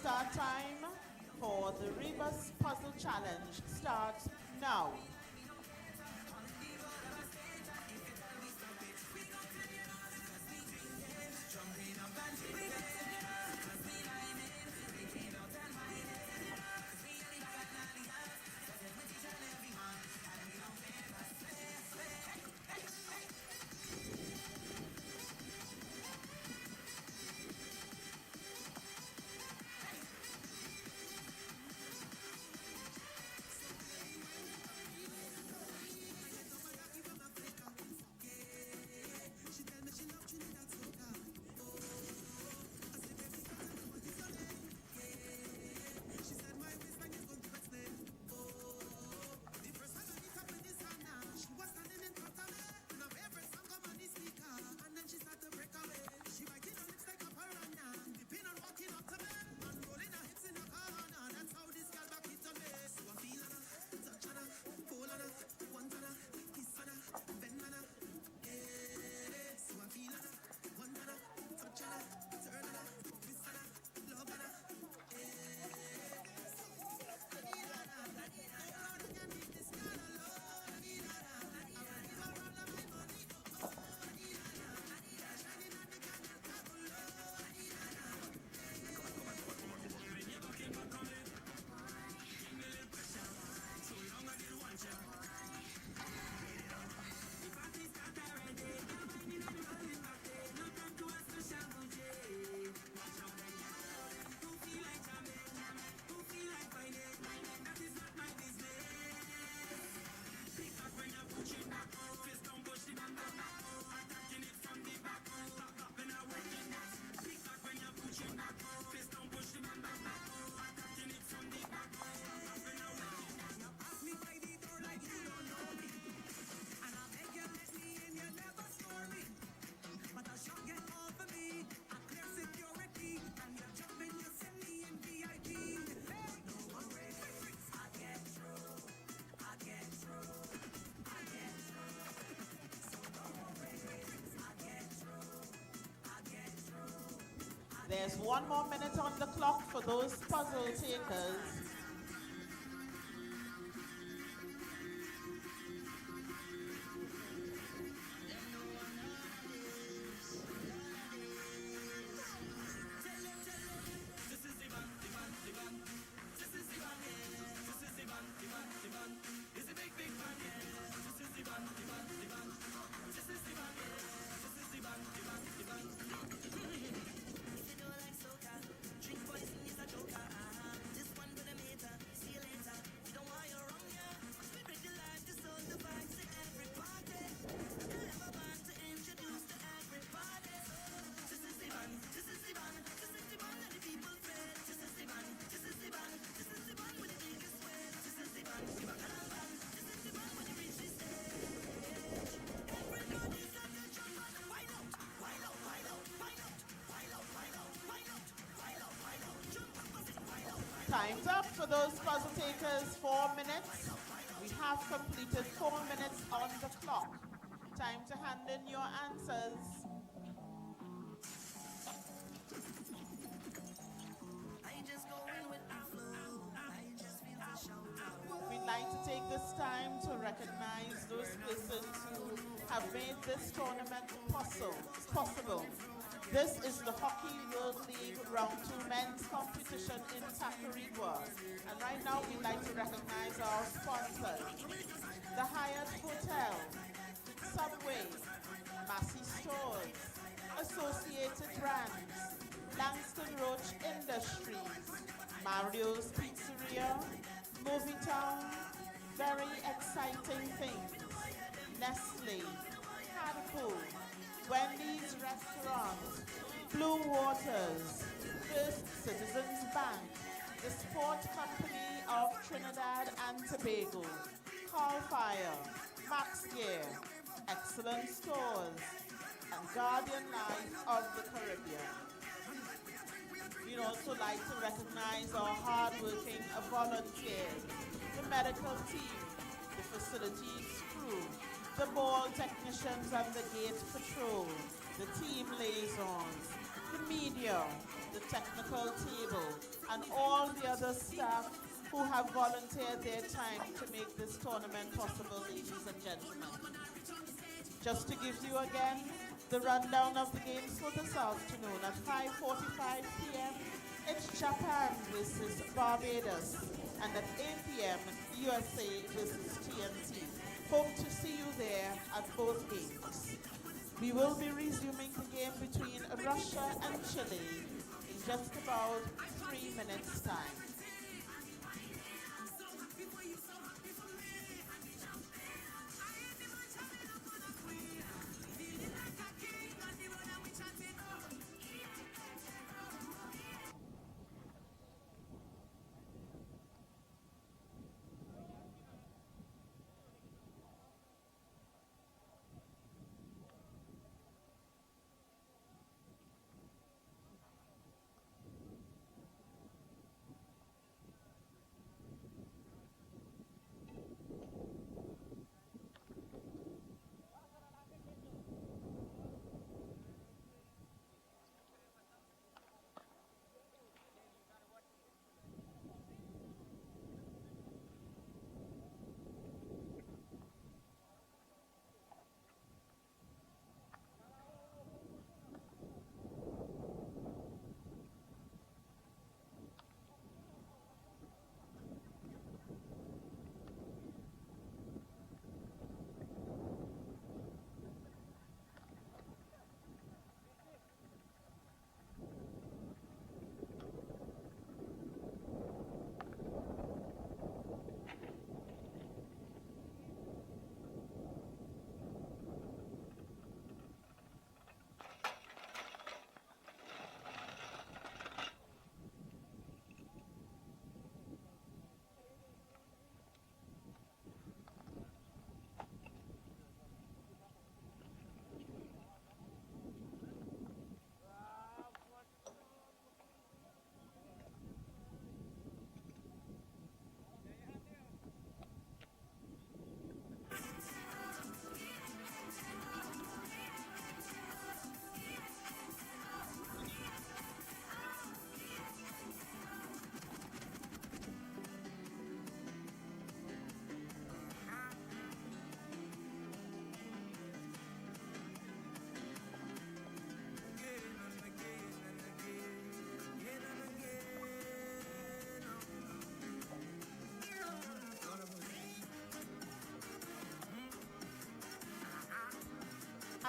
Start time for the Rebus Puzzle Challenge starts now. There's 1 more minute on the clock for those puzzle takers. Time's up for those puzzle takers. 4 minutes. We have completed 4 minutes on the clock. Time to hand in your answers. We'd like to take this time to recognize those persons who have made this tournament possible. This is the Hockey World League Round 2 men's competition in Tacarigua. And right now we'd like to recognize our sponsors. The Hyatt Hotel, Subway, Massey Stores, Associated Brands, Langston Roach Industries, Mario's Pizzeria, Movietown, Very Exciting Things, Nestle, Cadbury, Wendy's Restaurant, Blue Waters, First Citizens Bank, the Sport Company of Trinidad and Tobago, Carl Fire, Max Gear, Excellent Stores, and Guardian Life of the Caribbean. We'd also like to recognize our hard-working volunteers, the medical team, the facilities crew, the ball technicians and the gate patrol, the team liaisons, the media, the technical table, and all the other staff who have volunteered their time to make this tournament possible, ladies and gentlemen. Just to give you again the rundown of the games for this afternoon. At 5:45 p.m., it's Japan versus Barbados, and at 8 p.m., USA versus TNT. Hope to see you there at both games. We will be resuming the game between Russia and Chile in just about 3 minutes' time.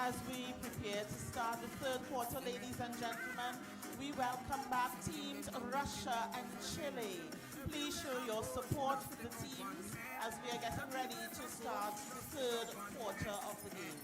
as we prepare to start the third quarter, ladies and gentlemen, we welcome back teams Russia and Chile. Please show your support for the teams as we are getting ready to start the third quarter of the game.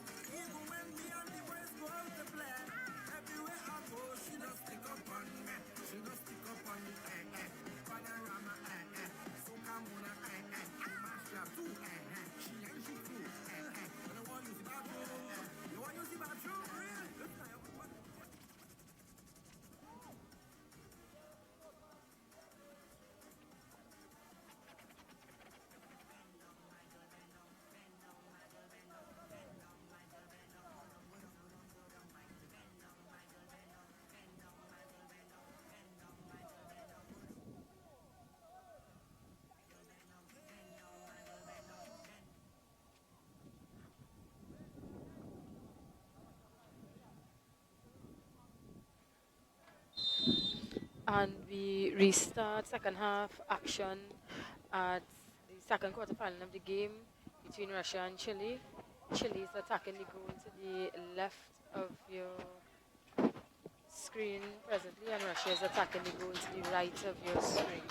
And we restart second half action at the second quarter final of the game between Russia and Chile. Chile is attacking the goal to the left of your screen presently, and Russia is attacking the goal to the right of your screen.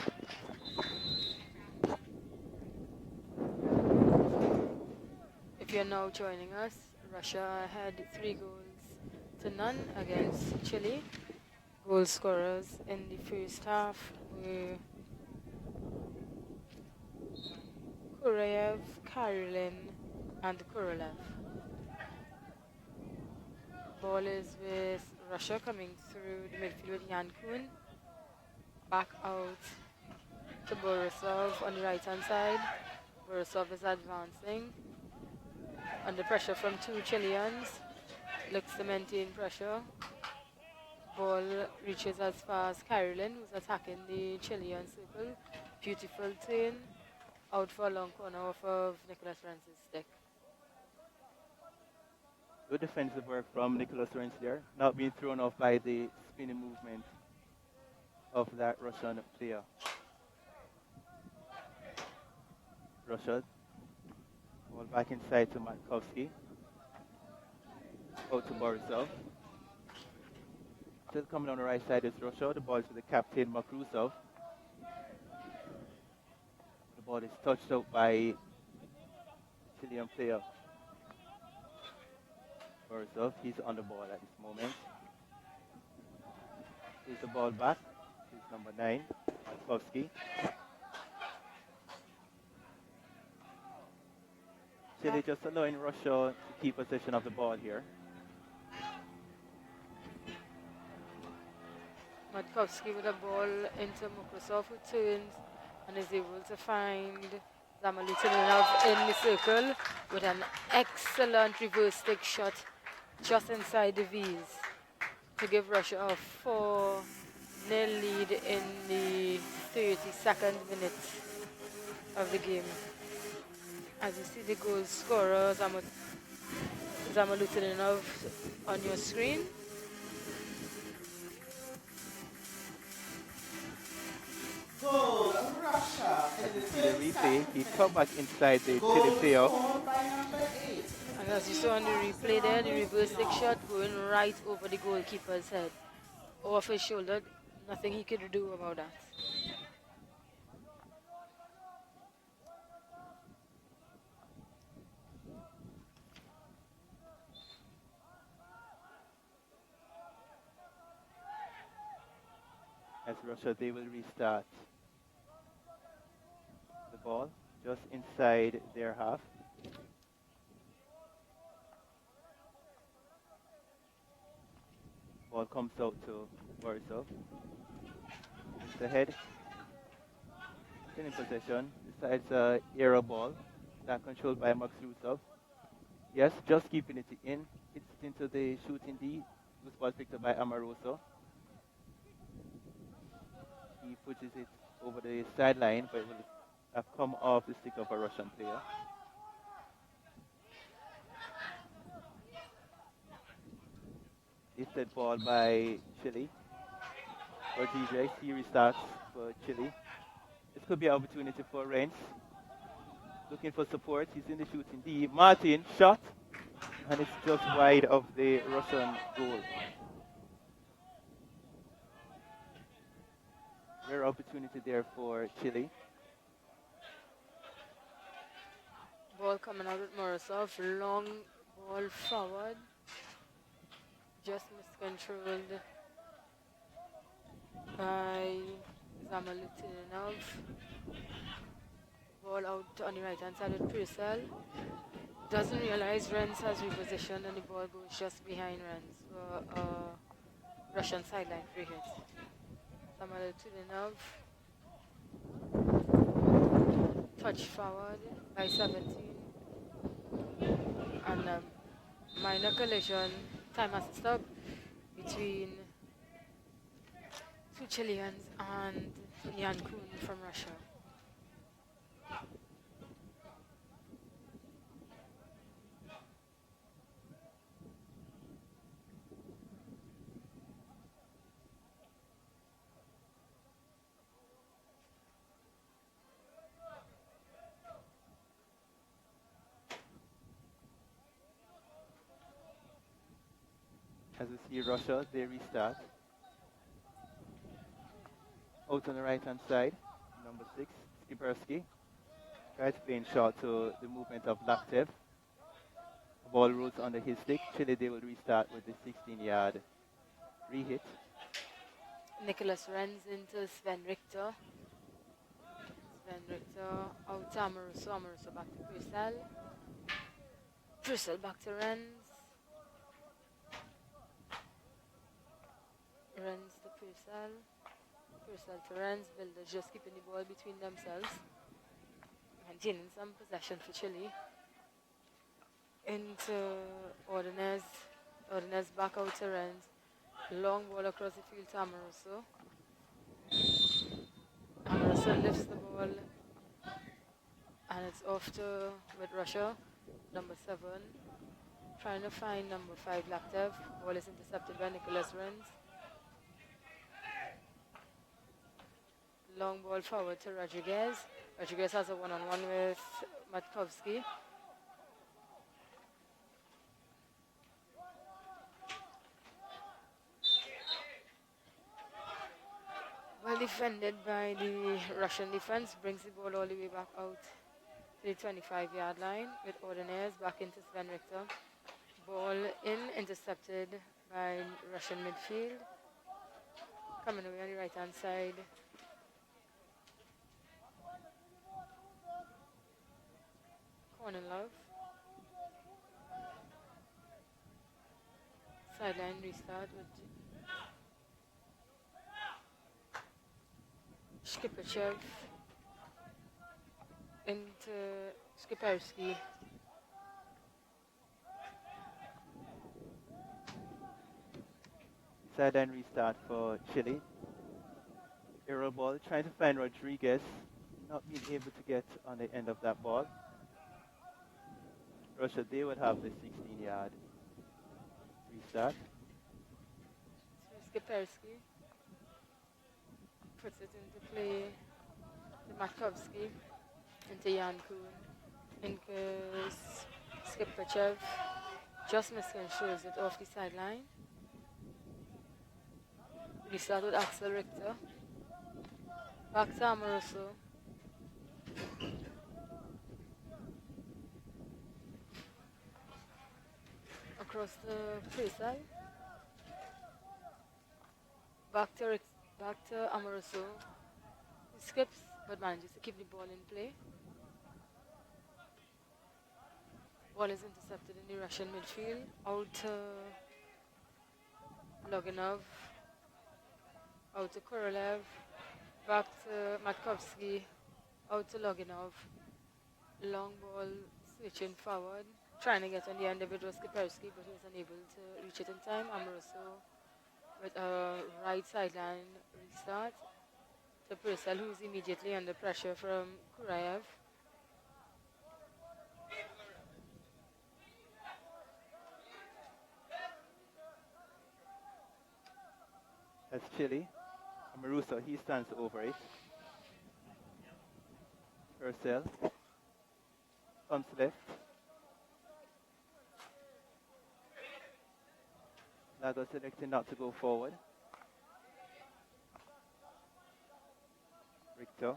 If you're now joining us, Russia had 3-0 against Chile. Goal scorers in the first half were Kureyev, Karelin, and Korolev. Ball is with Russia coming through the midfield with Jan Kuhn. Back out to Borisov on the right hand side. Borisov is advancing. Under pressure from two Chileans. Looks to maintain pressure. Ball reaches as far as Karelin, who's attacking the Chilean circle. Beautiful turn. Out for a long corner off of Nicholas Francis' stick. Good defensive work from Nicholas Renz there, not being thrown off by the spinning movement of that Russian player. Russia, ball back inside to Markovsky. Out to Borisov. Still coming on the right side is Russia. The ball to the captain, Makrusov. The ball is touched out by Chilean player. Borisov, he's on the ball at this moment. Here's the ball back. Here's number 9, Markovsky. Chile just allowing Russia to keep possession of the ball here. Markovsky with a ball into Mukrusov, who turns and is able to find Zamalutinov in the circle with an excellent reverse stick shot just inside the V's to give Russia a 4-0 lead in the 32nd minute of the game. As you see the goal scorer, Zamalutinov on your screen. Goal, Russia. As you see the replay, he come back inside the Chile player. By number 8. And as you saw on the replay there, the reverse stick shot going right over the goalkeeper's head. Off his shoulder, nothing he could do about that. As Russia, they will restart the ball just inside their half. Ball comes out to Borisov. It's ahead. Still in possession. Besides aero ball. That controlled by Max Rusov. Yes, just keeping it in. It's into the shooting D. This ball picked up by Amoroso. He pushes it over the sideline, but it will have come off the stick of a Russian player. Lifted ball by Chile. For DJ, he restarts for Chile. This could be an opportunity for Renz. Looking for support, he's in the shooting D. Martin, shot. And it's just wide of the Russian goal. Rare opportunity there for Chile. Ball coming out with Morozov. Long ball forward. Just miscontrolled by Zamalutinov. Ball out on the right hand side with Purcell. Doesn't realize Renz has repositioned and the ball goes just behind Renz for Russian sideline free hit. Zamalutinov. Touch forward by 17. And minor collision. Time has stopped between two Chileans and Yan Kun from Russia. As we see Russia, they restart. Out on the right hand side, number 6, Skipersky. Tries playing short to the movement of Laptev. Ball rolls under his stick. Chile, they will restart with the 16-yard re-hit. Nicholas Renz into Sven Richter. Sven Richter out to Amoruso. Amoruso back to Purcell. Purcell back to Renz. Renz to Purcell. Purcell to Renz. Builders just keeping the ball between themselves. Maintaining some possession for Chile. Into Ordonez. Ordonez back out to Renz. Long ball across the field to Amoruso. Amoruso lifts the ball. And it's off to with Russia. Number 7. Trying to find number 5 Laptev. Ball is intercepted by Nicholas Renz. Long ball forward to Rodriguez. Rodriguez has a one-on-one with Matkovsky. Well defended by the Russian defense. Brings the ball all the way back out to the 25-yard line with Ordonez back into Sven Richter. Ball in, intercepted by Russian midfield. Coming away on the right-hand side. Kornilov. Sideline restart with Skipachev into Skipersky. Sideline restart for Chile. Aerial ball, trying to find Rodriguez. Not being able to get on the end of that ball. Russia, they would have the 16-yard restart. Skipersky puts it into play to Matkovsky, into Yan Kun, into Skipachev. Just misconstrues it off the sideline. Restart with Axel Richter. Back to Amoruso. Across the Purcell. Back to Amoruso. He skips but manages to keep the ball in play. Ball is intercepted in the Russian midfield. Out to Loginov. Out to Korolev. Back to Matkovsky. Out to Loginov. Long ball switching forward. Trying to get on the end of it was Skipersky, but he was unable to reach it in time. Amoruso with a right sideline restart to Purcell, who's immediately under pressure from Kurayev. That's Chile. Amoruso, he stands over it. Purcell comes left. Lagos electing not to go forward. Richter.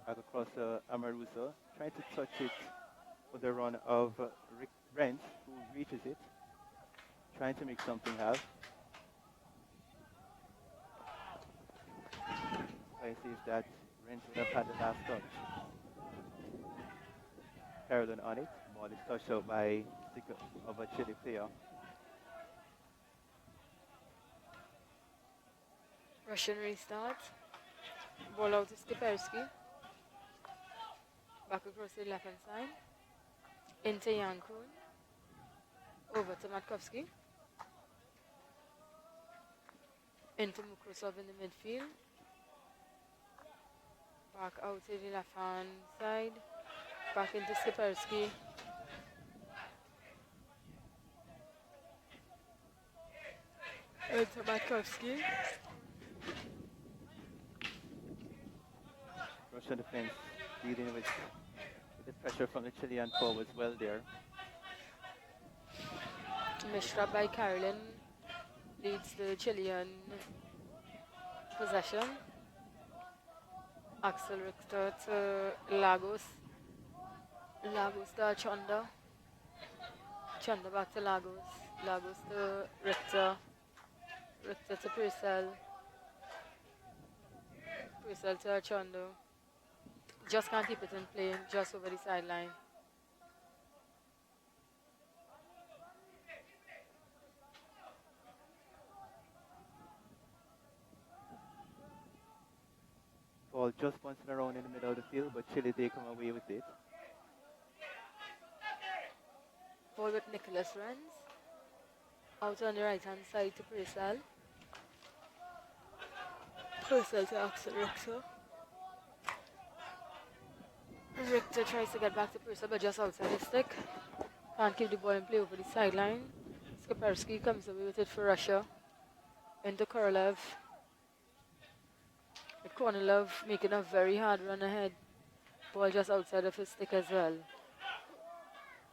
Back across Amaruso. Trying to touch it for the run of Brent, who reaches it. Trying to make something happen. I see if that Brent would have had the last touch. Carolyn on it. Ball is touched out by stick of a Chile player. Russian restart. Ball out to Skiperski. Back across the left hand side. Into Yankun. Over to Matkovsky. Into Mukrusov in the midfield. Back out to the left hand side. Back into Skiperski. Into Matkovsky. Russian defense dealing with the pressure from the Chilean forwards well there. Mishra by Carolyn leads the Chilean possession. Axel Richter to Lagos. Lagos to Chanda. Chanda back to Lagos. Lagos to Richter. Richter to Purcell. Purcell to Chanda. Just can't keep it in play, just over the sideline. Ball just bouncing around in the middle of the field, but Chile they come away with it. Ball with Nicholas Renz. Out on the right hand side to Purcell. Purcell to Axel Richter. Richter tries to get back to Purcell, but just outside the stick. Can't keep the ball in play over the sideline. Skiperski comes away with it for Russia. Into Korolev. With Kornilov making a very hard run ahead. Ball just outside of his stick as well.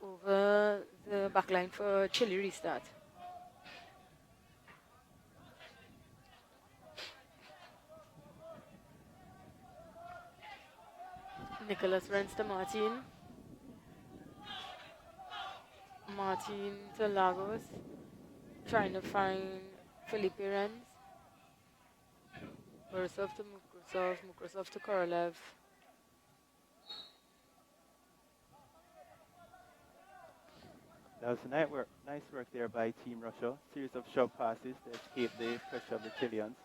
Over the back line for Chile restart. Nicholas Renz to Martin. Martin to Lagos. Trying to find Felipe Renz. Borisov to Mukrusov. Mukrusov to Korolev. That was nice work there by Team Russia. Series of short passes to escape the pressure of the Chileans.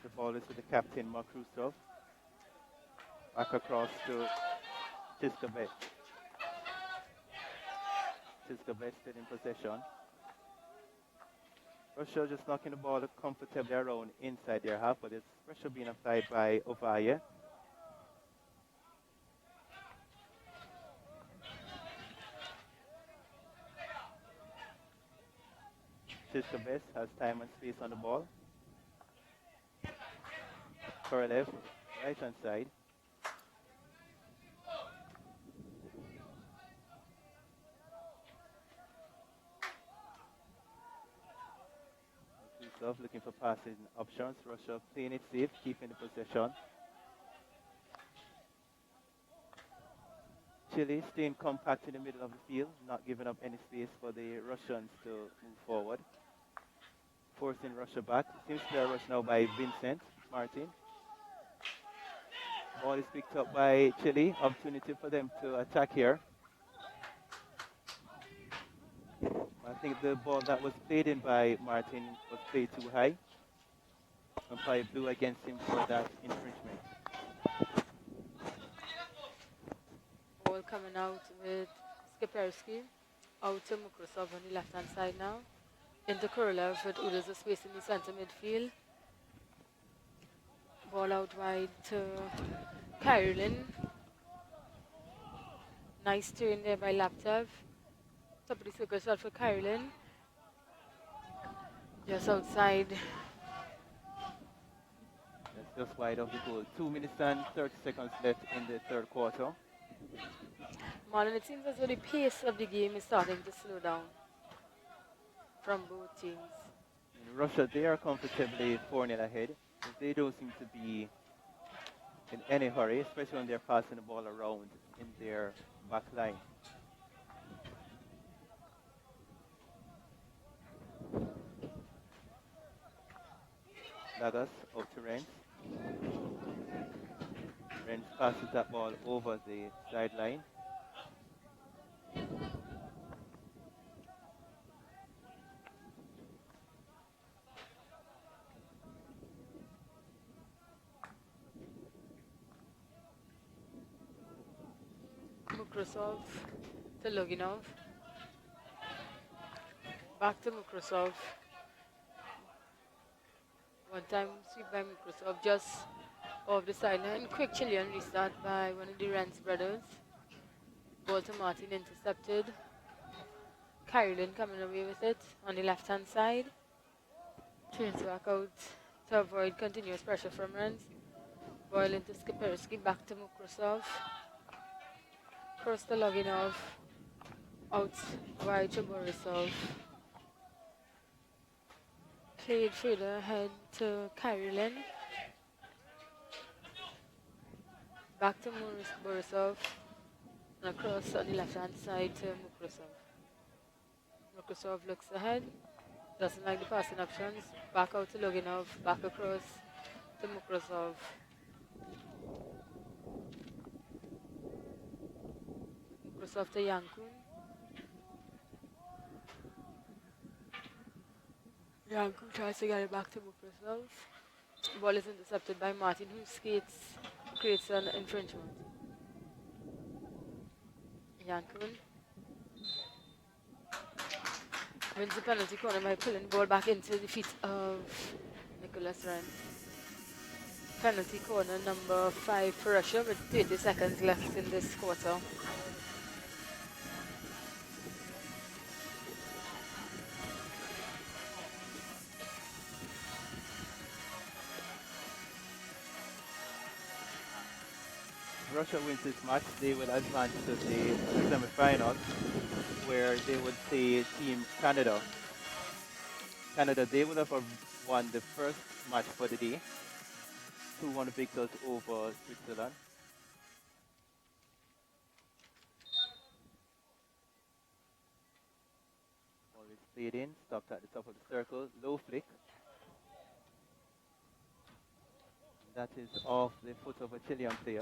The ball is with the captain, Makrusov. Back across to Tiskabet. Tiskabet still in possession. Russia just knocking the ball comfortably around inside their half, but it's pressure being applied by Ovalle. Tiskabet has time and space on the ball. Korolev, right hand side. Looking for passing options. Russia playing it safe, keeping the possession. Chile staying compact in the middle of the field, not giving up any space for the Russians to move forward. Forcing Russia back. Seems to be a rush now by Vincent Martin. Ball is picked up by Chile. Opportunity for them to attack here. I think the ball that was played in by Martin was played too high. Umpire blew against him for that infringement. Ball coming out with Skiperski. Out to Mukrusov on the left hand side now. Into Korolev with oodles of space in the center midfield. Ball out wide to Carolyn. Nice turn there by Laptev. Top of the circle shot for Carolyn. Just outside. That's just wide of the goal. 2 minutes and 30 seconds left in the third quarter. Marlon, it seems as though the pace of the game is starting to slow down from both teams. In Russia, they are comfortably 4-0 ahead. They don't seem to be in any hurry, especially when they're passing the ball around in their back line. Lagos out to Renz. Renz passes that ball over the sideline. Mukrasov to Loginov. Back to Mukrasov. One time sweep by Mukrasov just off the sideline. Quick Chilean restart by one of the Renz brothers. Ball to Martin intercepted. Carolyn coming away with it on the left hand side. Turns back out to avoid continuous pressure from Renz. Ball into Skipersky, back to Mukrasov. Cross to Loginov. Out wide to Borisov. Played further ahead to Carolyn. Back to Borisov. And across on the left hand side to Mukrasov. Mukrasov looks ahead. Doesn't like the passing options. Back out to Loginov. Back across to Mukrasov. Mukrasov to Yankun. Yankun tries to get it back to Mukrasov. Ball is intercepted by Martin, who creates an infringement. Yankun wins the penalty corner by pulling the ball back into the feet of Nicholas Renz. Penalty corner number 5 for Russia with 30 seconds left in this quarter. Russia wins this match, they will advance to the semi-final, where they would play Team Canada. Canada, they would have won the first match for the day, 2-1 victors over Switzerland. Ball is played in, stopped at the top of the circle, low flick. That is off the foot of a Chilean player.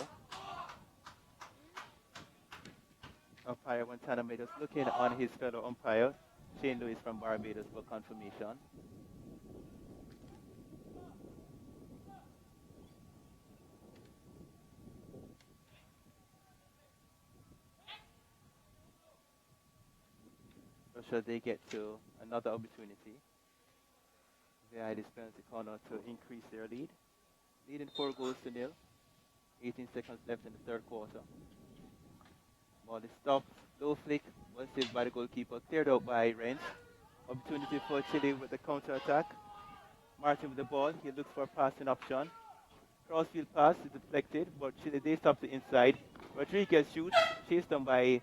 Umpire Guantanamo is looking on his fellow umpire, Shane Lewis from Barbados, for confirmation. Russia, they get to another opportunity via this penalty corner to increase their lead. Leading 4-0. 18 seconds left in the third quarter. Ball is stopped, low flick, was saved by the goalkeeper, cleared out by Renz. Opportunity for Chile with the counter-attack. Martin with the ball, he looks for a passing option. Crossfield pass is deflected, but Chile, they stop the inside. Rodriguez shoots, chased down by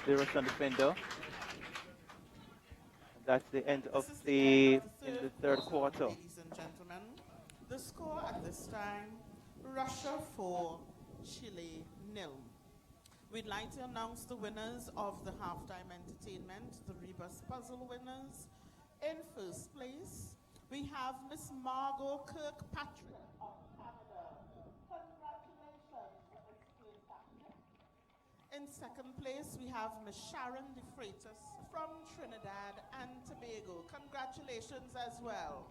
the Russian defender. And that's the end of play in the third quarter. Ladies and gentlemen, the score at this time, Russia 4, Chile 0. We'd like to announce the winners of the halftime entertainment, the Rebus Puzzle winners. In first place, we have Miss Margot Kirkpatrick of Canada. Congratulations, Miss Kirkpatrick. In second place, we have Miss Sharon De Freitas from Trinidad and Tobago. Congratulations as well.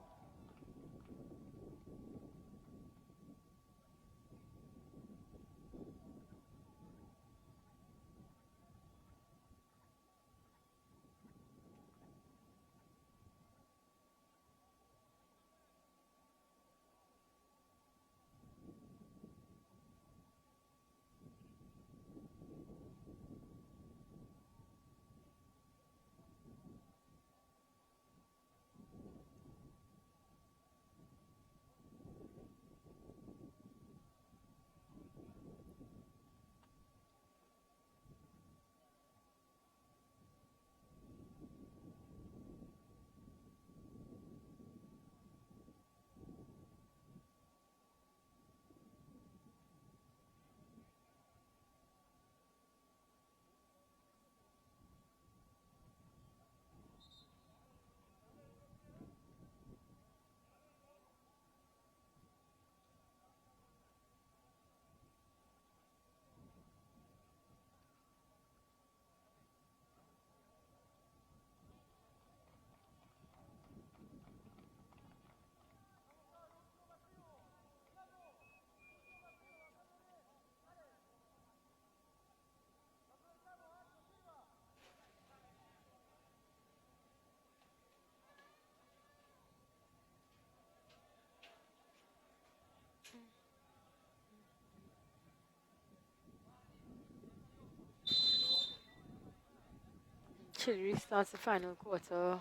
Chile starts the final quarter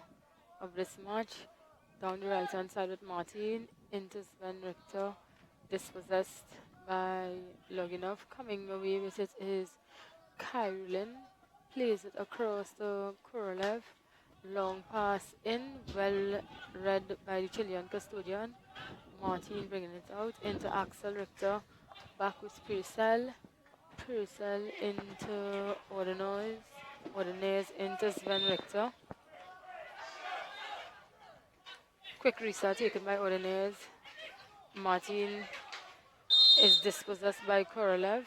of this match. Down the right hand side with Martin, into Sven Richter, dispossessed by Loginov. Coming away with it is Kyrillin, plays it across the Korolev. Long pass in, well read by the Chilean custodian. Martin bringing it out into Axel Richter, back with Purcell. Purcell into Ordonez. Ordonez into Sven Richter. Quick restart taken by Ordonez. Martin is dispossessed by Korolev.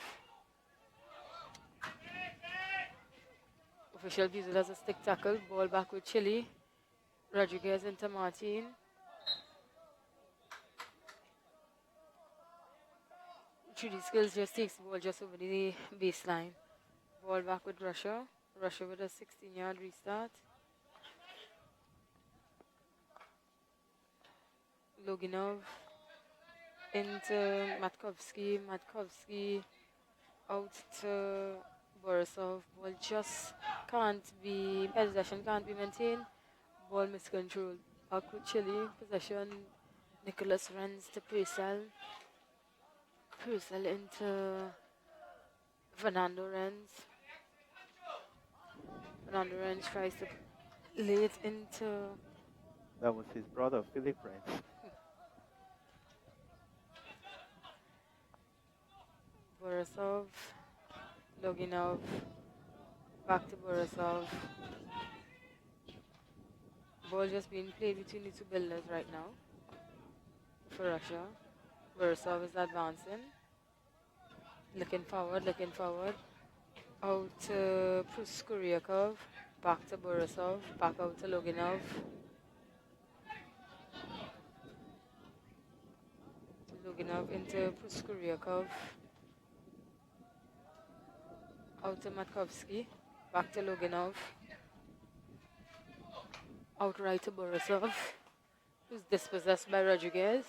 Official views it as a stick tackle. Ball back with Chile. Rodriguez into Martin. Trudy Skills just takes the ball just over the baseline. Ball back with Russia. Russia with a 16-yard restart. Loginov into Matkovsky. Matkovsky out to Borisov. Ball just can't be, possession can't be maintained. Ball miscontrolled. Back with Chile. Possession. Nicholas runs to Purcell. Purcell into Fernando Renz. Fernando Renz tries to lay it into... That was his brother, Philip Renz. Borisov. Loginov. Back to Borisov. Ball just being played between the two builders right now. For Russia. Borisov is advancing. Looking forward. Out to Pruskuryakov. Back to Borisov. Back out to Loginov. Loginov into Pruskuryakov. Out to Matkovsky. Back to Loginov. Out right to Borisov, who's dispossessed by Rodriguez.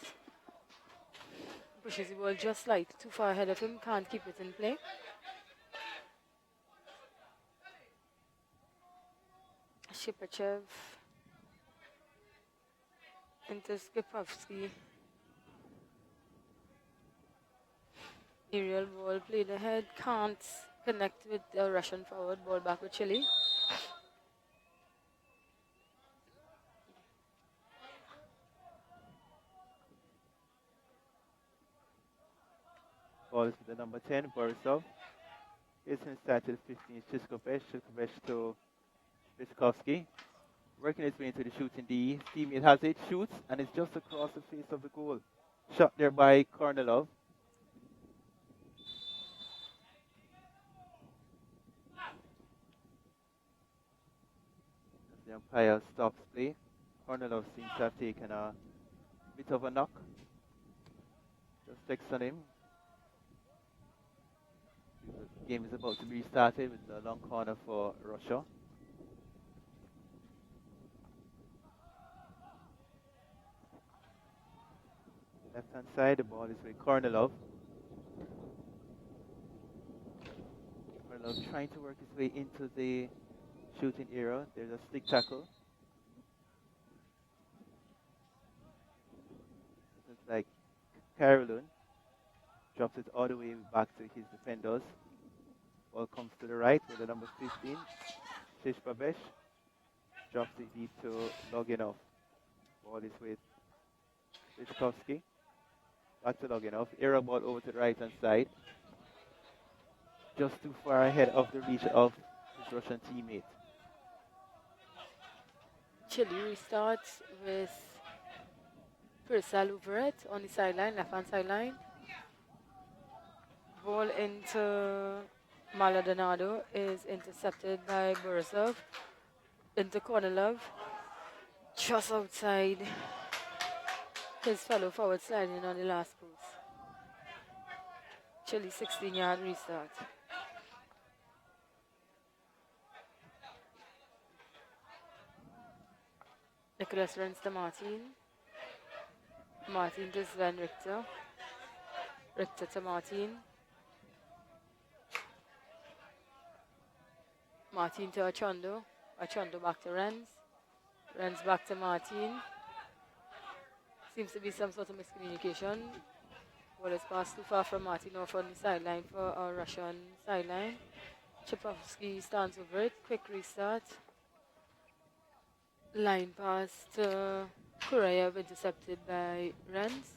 Pushes the ball just slightly too far ahead of him, can't keep it in play. Shipachev into Skipovsky. Aerial ball played ahead, can't connect with the Russian forward. Ball back with Chile. Ball is with the number 10, Borisov. It's inside to the 15, Shishkovesh. Shishkovesh to Viskovsky. Working his way into the shooting D. Teammate has it, shoots, and it's just across the face of the goal. Shot there by Kornilov. As the umpire stops play, Kornilov seems to have taken a bit of a knock. Just checks on him. The game is about to be started with a long corner for Russia. Left hand side, the ball is with Kornilov. Kornilov trying to work his way into the shooting area. There's a stick tackle. Looks like Carolyn drops it all the way back to his defenders. Ball comes to the right with the number 15, Shishbabesh. Drops it deep to Loginov. Ball is with Shishkovsky. Back to Loginov. Error ball over to the right hand side. Just too far ahead of the reach of his Russian teammate. Chile restarts with Purcell over it on the sideline, left hand sideline. Ball into Maldonado is intercepted by Borisov. Into Kornilov. Just outside his fellow forward sliding on the last post. Chile 16-yard restart. Nicholas runs to Martin. Martin to Sven Richter. Richter to Martin. Martin to Achondo. Achondo back to Renz. Renz back to Martin. Seems to be some sort of miscommunication. Ball is passed too far from Martin off on the sideline for our Russian sideline. Chipovsky stands over it. Quick restart. Line pass to Kureyev, intercepted by Renz.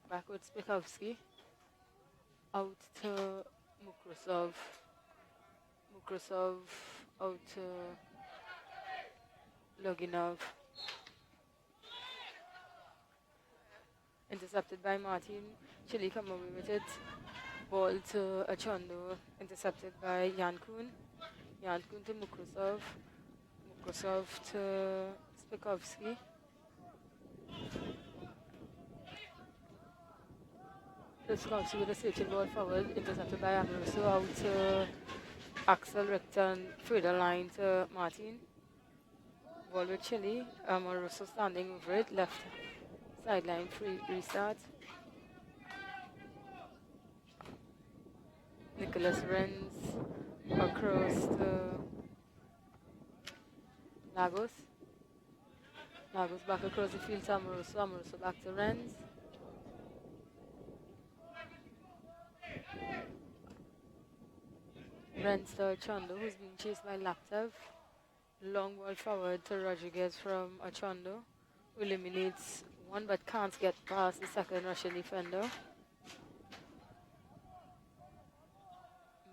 Backwards Spikovsky. Out to Mukrusov. Mukrusov out to Loginov. Intercepted by Martin. Chile come away with it. Ball to Achondo. Intercepted by Yankun. Yankun to Mukrusov. Mukrusov to Spikovsky. Spikovsky with a searching ball forward. Intercepted by Amoroso. Out to Axel Richter. Further line to Martin. Ball with Chile. Amoroso standing over it. Left sideline free restart. Nicholas Renz across to Lagos. Lagos back across the field to Amoroso. Amoroso back to Renz. Renz to Achondo, who's being chased by Laptev. Long ball forward to Rodriguez from Achondo, who eliminates one but can't get past the second Russian defender.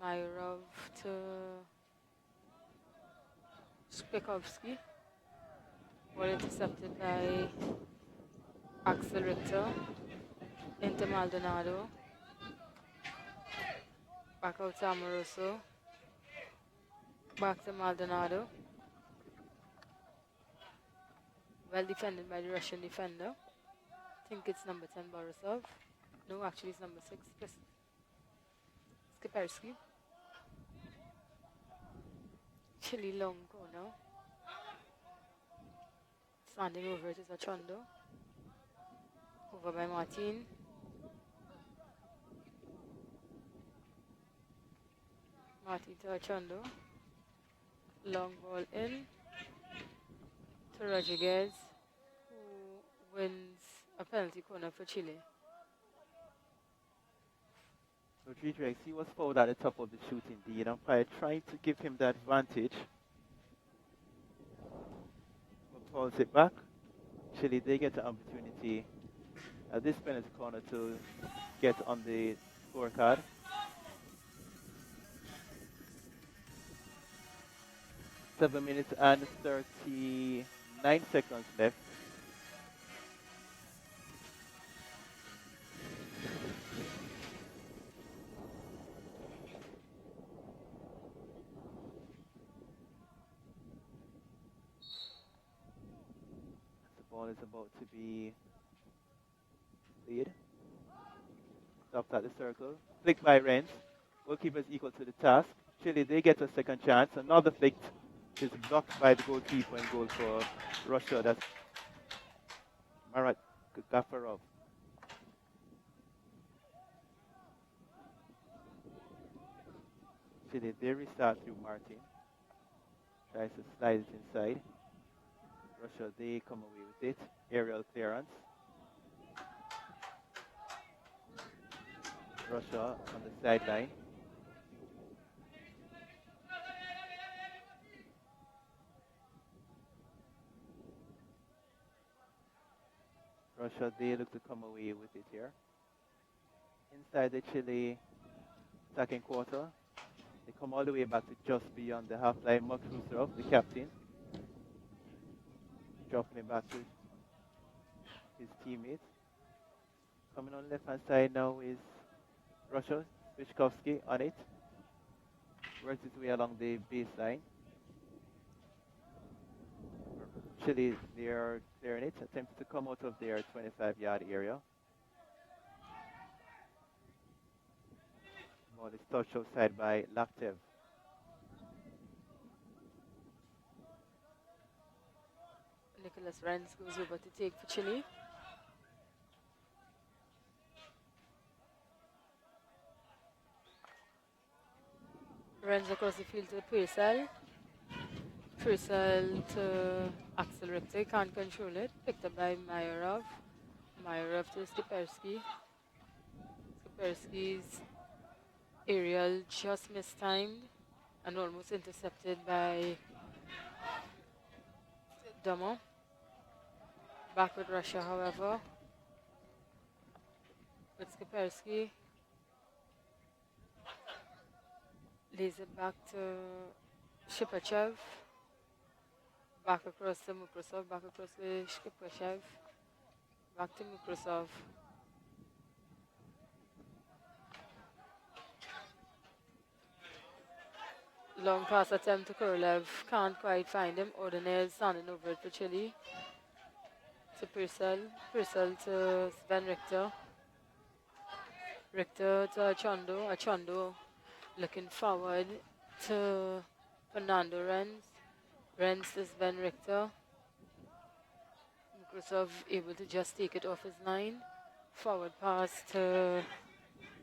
Myrov to Spikovsky. Ball intercepted by Axel Richter into Maldonado. Back out to Amoroso. Back to Maldonado. Well defended by the Russian defender. I think it's number 10 Borisov. No, actually it's number 6 Skipersky. Chile long corner. Standing over it is Achondo. Over by Martin. Martin to Achondo. Long ball in to Rodriguez, who wins a penalty corner for Chile. Rodriguez, he was fouled at the top of the shoot indeed. Umpire trying to give him the advantage. But pulls it back. Chile, they get an opportunity at this penalty corner to get on the scorecard. Seven minutes and 39 seconds left. The ball is about to be cleared. Stopped at the circle. Flicked by Renz. Goalkeeper is equal to the task. Chile, they get a second chance. Another flick is blocked by the goalkeeper and goal for Russia. That's Marat Gafarov. Chile, they restart through Martin. Tries to slide it inside. Russia, they come away with it. Aerial clearance. Russia on the sideline. Russia, they look to come away with it here. Inside the Chile attacking quarter, they come all the way back to just beyond the half line. Max Rusarov, the captain, dropping it back to his teammates. Coming on left hand side now is Russia, Spikovsky on it. Works his way along the baseline. Chile, they are clearing it, attempts to come out of their 25-yard area. Ball is touched outside by Laptev. Nicholas Renz goes over to take for Chile. Runs across the field to Purcell. Purcell to Axel Richter, can't control it. Picked up by Myerov. Myerov to Skipersky. Skipersky's aerial just mistimed and almost intercepted by Domo. Back with Russia, however. With Skipersky. Lays it back to Shipachev. Back across to Mukrasov. Back across to Shipachev. Back to Mukrasov. Long pass attempt to Korolev. Can't quite find him. Ordinaire standing over it for Chile. To Purcell. Purcell to Sven Richter. Richter to Achondo. Achondo looking forward to Fernando Renz. Renz to Sven Richter. Mukrasov able to just take it off his line. Forward pass to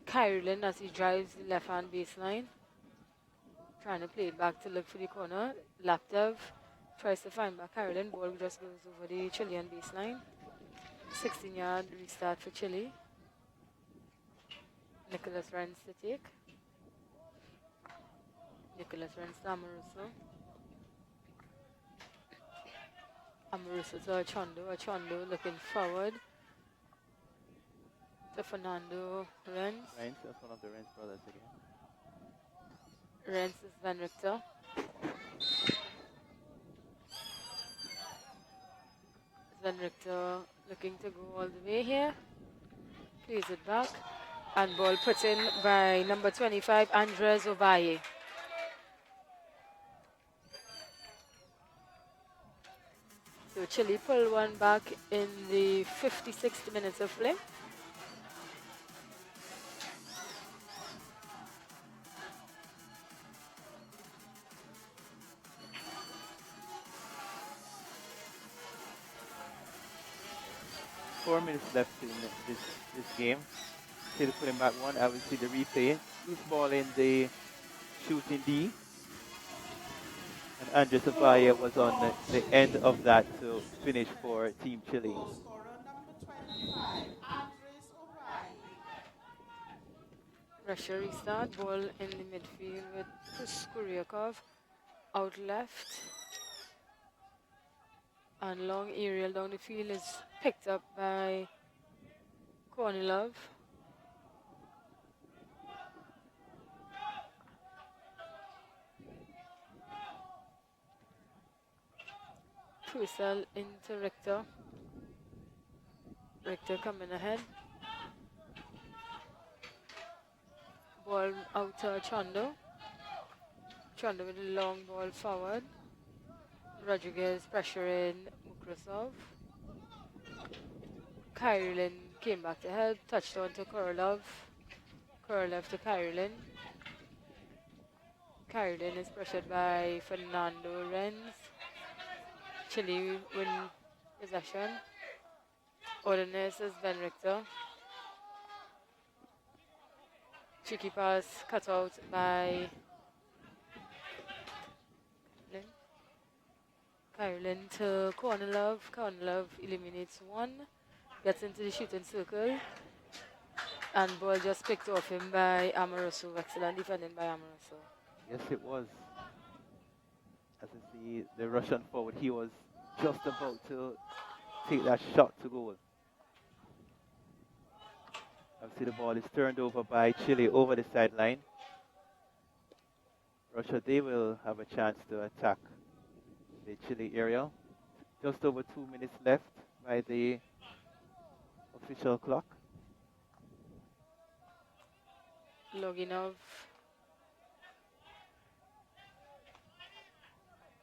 Kyrillin as he drives the left hand baseline. Trying to play it back to look for the corner. Laptev tries to find back Kyrillin. Ball just goes over the Chilean baseline. 16-yard restart for Chile. Nicholas Renz to take. Nicholas Renz to Amoruso. Amoruso to Achondo. Achondo looking forward to Fernando Renz. Renz, that's one of the Renz brothers again. Renz is Van Richter. Sven Richter looking to go all the way here. Plays it back. And ball put in by number 25, Andres Ovalle. So Chile pull one back in the 56th minutes of play. Four minutes left in this game. Chile putting back one. I will see the replay. Loose ball in the shooting D. And Andres Ovalle was on the end of that to finish for Team Chile. Goal scorer number 25, Andres Ovalle. Russia restart. Ball in the midfield with Kuryakov out left. And long aerial down the field is picked up by Kornilov. Purcell into Richter. Richter coming ahead. Ball out to Chondo. Chondo with a long ball forward. Rodriguez pressuring Mukrasov. Kyrillin came back to help. Touchdown to Korolov. Korolov to Kyrillin. Kyrillin is pressured by Fernando Renz. Chile win possession. Ordinaire is Ben Richter. Cheeky pass cut out by Kyrillin to Kornilov. Kornilov eliminates one. Gets into the shooting circle. And ball just picked off him by Amoruso. Excellent defending by Amoruso. Yes, it was. As you see, the Russian forward, he was just about to take that shot to goal. Obviously, the ball is turned over by Chile over the sideline. Russia, they will have a chance to attack the Chile area. Just over 2 minutes left by the official clock. Loginov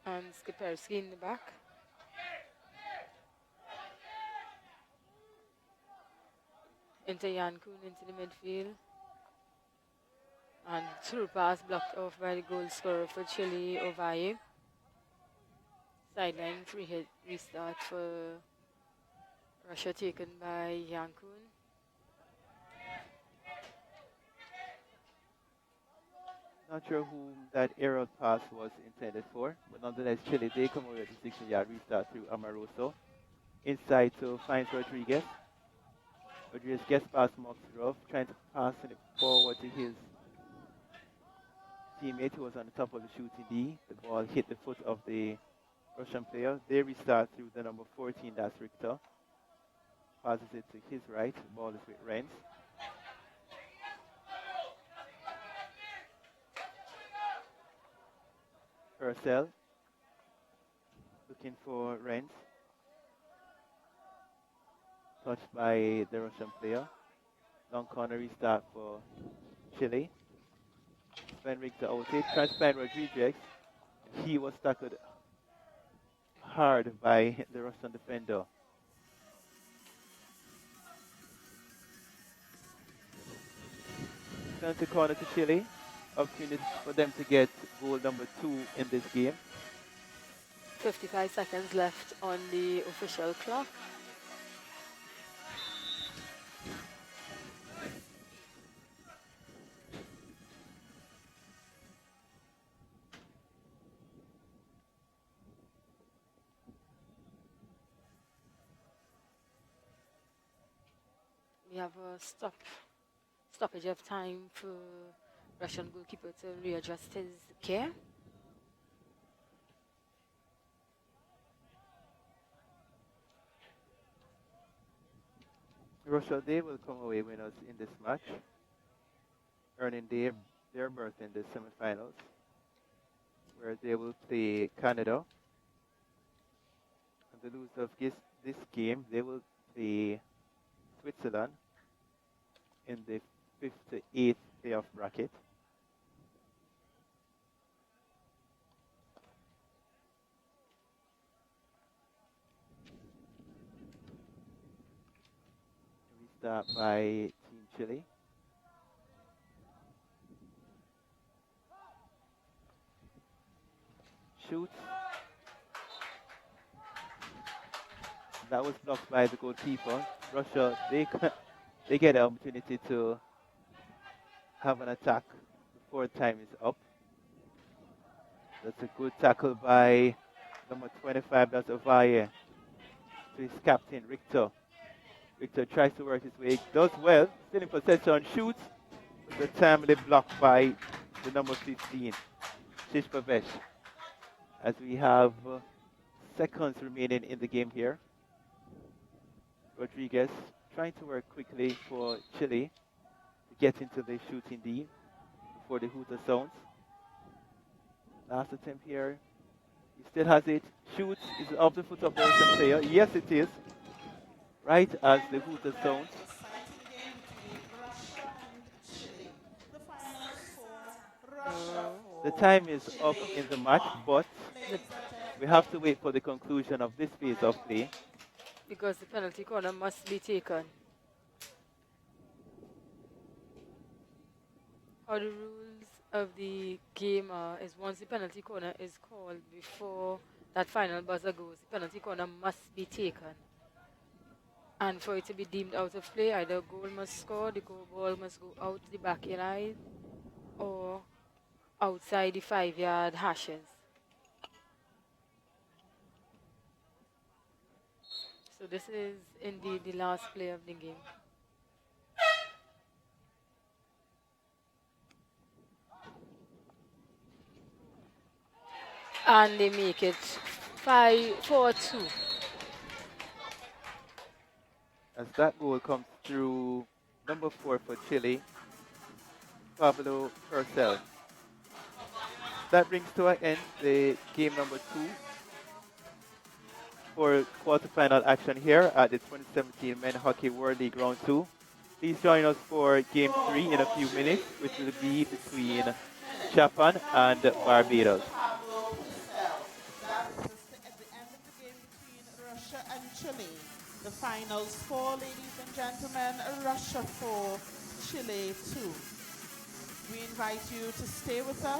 and Skipersky in the back. Into Yankun into the midfield. And through pass blocked off by the goal scorer for Chile, Ovalle. Sideline free hit restart for Russia taken by Yankun. Not sure whom that error pass was intended for, but nonetheless, Chile, they come away with the 60-yard restart through Amaroso. Inside to finds Rodriguez. Rodriguez gets past Mox Ruff, trying to pass it forward to his teammate who was on the top of the shooting D. The ball hit the foot of the Russian player. They restart through the number 14, that's Richter. Passes it to his right. The ball is with Renz. Purcell looking for Renz. Touched by the Russian player. Long corner restart for Chile. Sven Richter out it. Transplant Rodriguez. He was tackled hard by the Russian defender. Turn to corner to Chile. Opportunity for them to get goal number 2 in this game. 55 seconds left on the official clock. We have a stoppage of time for Russian goalkeeper to readjust his gear. Russia, they will come away winners in this match, earning their berth in the semifinals, where they will play Canada. And the loser of this game, they will play Switzerland in the 5th to 8th playoff bracket. We start by Team Chile. Shoots. That was blocked by the goalkeeper. Russia, they get the opportunity to have an attack before time is up. That's a good tackle by number 25, that's Ovalle, to his captain, Richter. Richter tries to work his way, does well, still in possession, shoots, but the timely blocked by the number 15, Shishpavesh. As we have seconds remaining in the game here. Rodriguez trying to work quickly for Chile to get into the shooting D before the hooter sounds. Last attempt here. He still has it. Shoots. Is it off the foot of the Russian player? Yes, it is. Right as the hooter sounds. Exciting game between Russia and Chile. The final score, Russia 4. The time is up in the match, but Ladies and gentlemen, we have to wait for the conclusion of this phase of play. Because the penalty corner must be taken. How the rules of the game are is once the penalty corner is called before that final buzzer goes, the penalty corner must be taken. And for it to be deemed out of play, either a goal must score, the goal ball must go out the back line, or outside the 5-yard hashes. So this is indeed the last play of the game. And they make it 4-2. As that goal comes through number 4 for Chile, Pablo Purcell. That brings to an end the game number 2 for quarterfinal action here at the 2017 Men Hockey World League Round 2. Please join us for game 3 in a few minutes, which will be between Japan and Barbados. Pablo Purcell. That is at the end of the game between Russia and Chile. The final score, ladies and gentlemen, Russia 4, Chile 2. We invite you to stay with us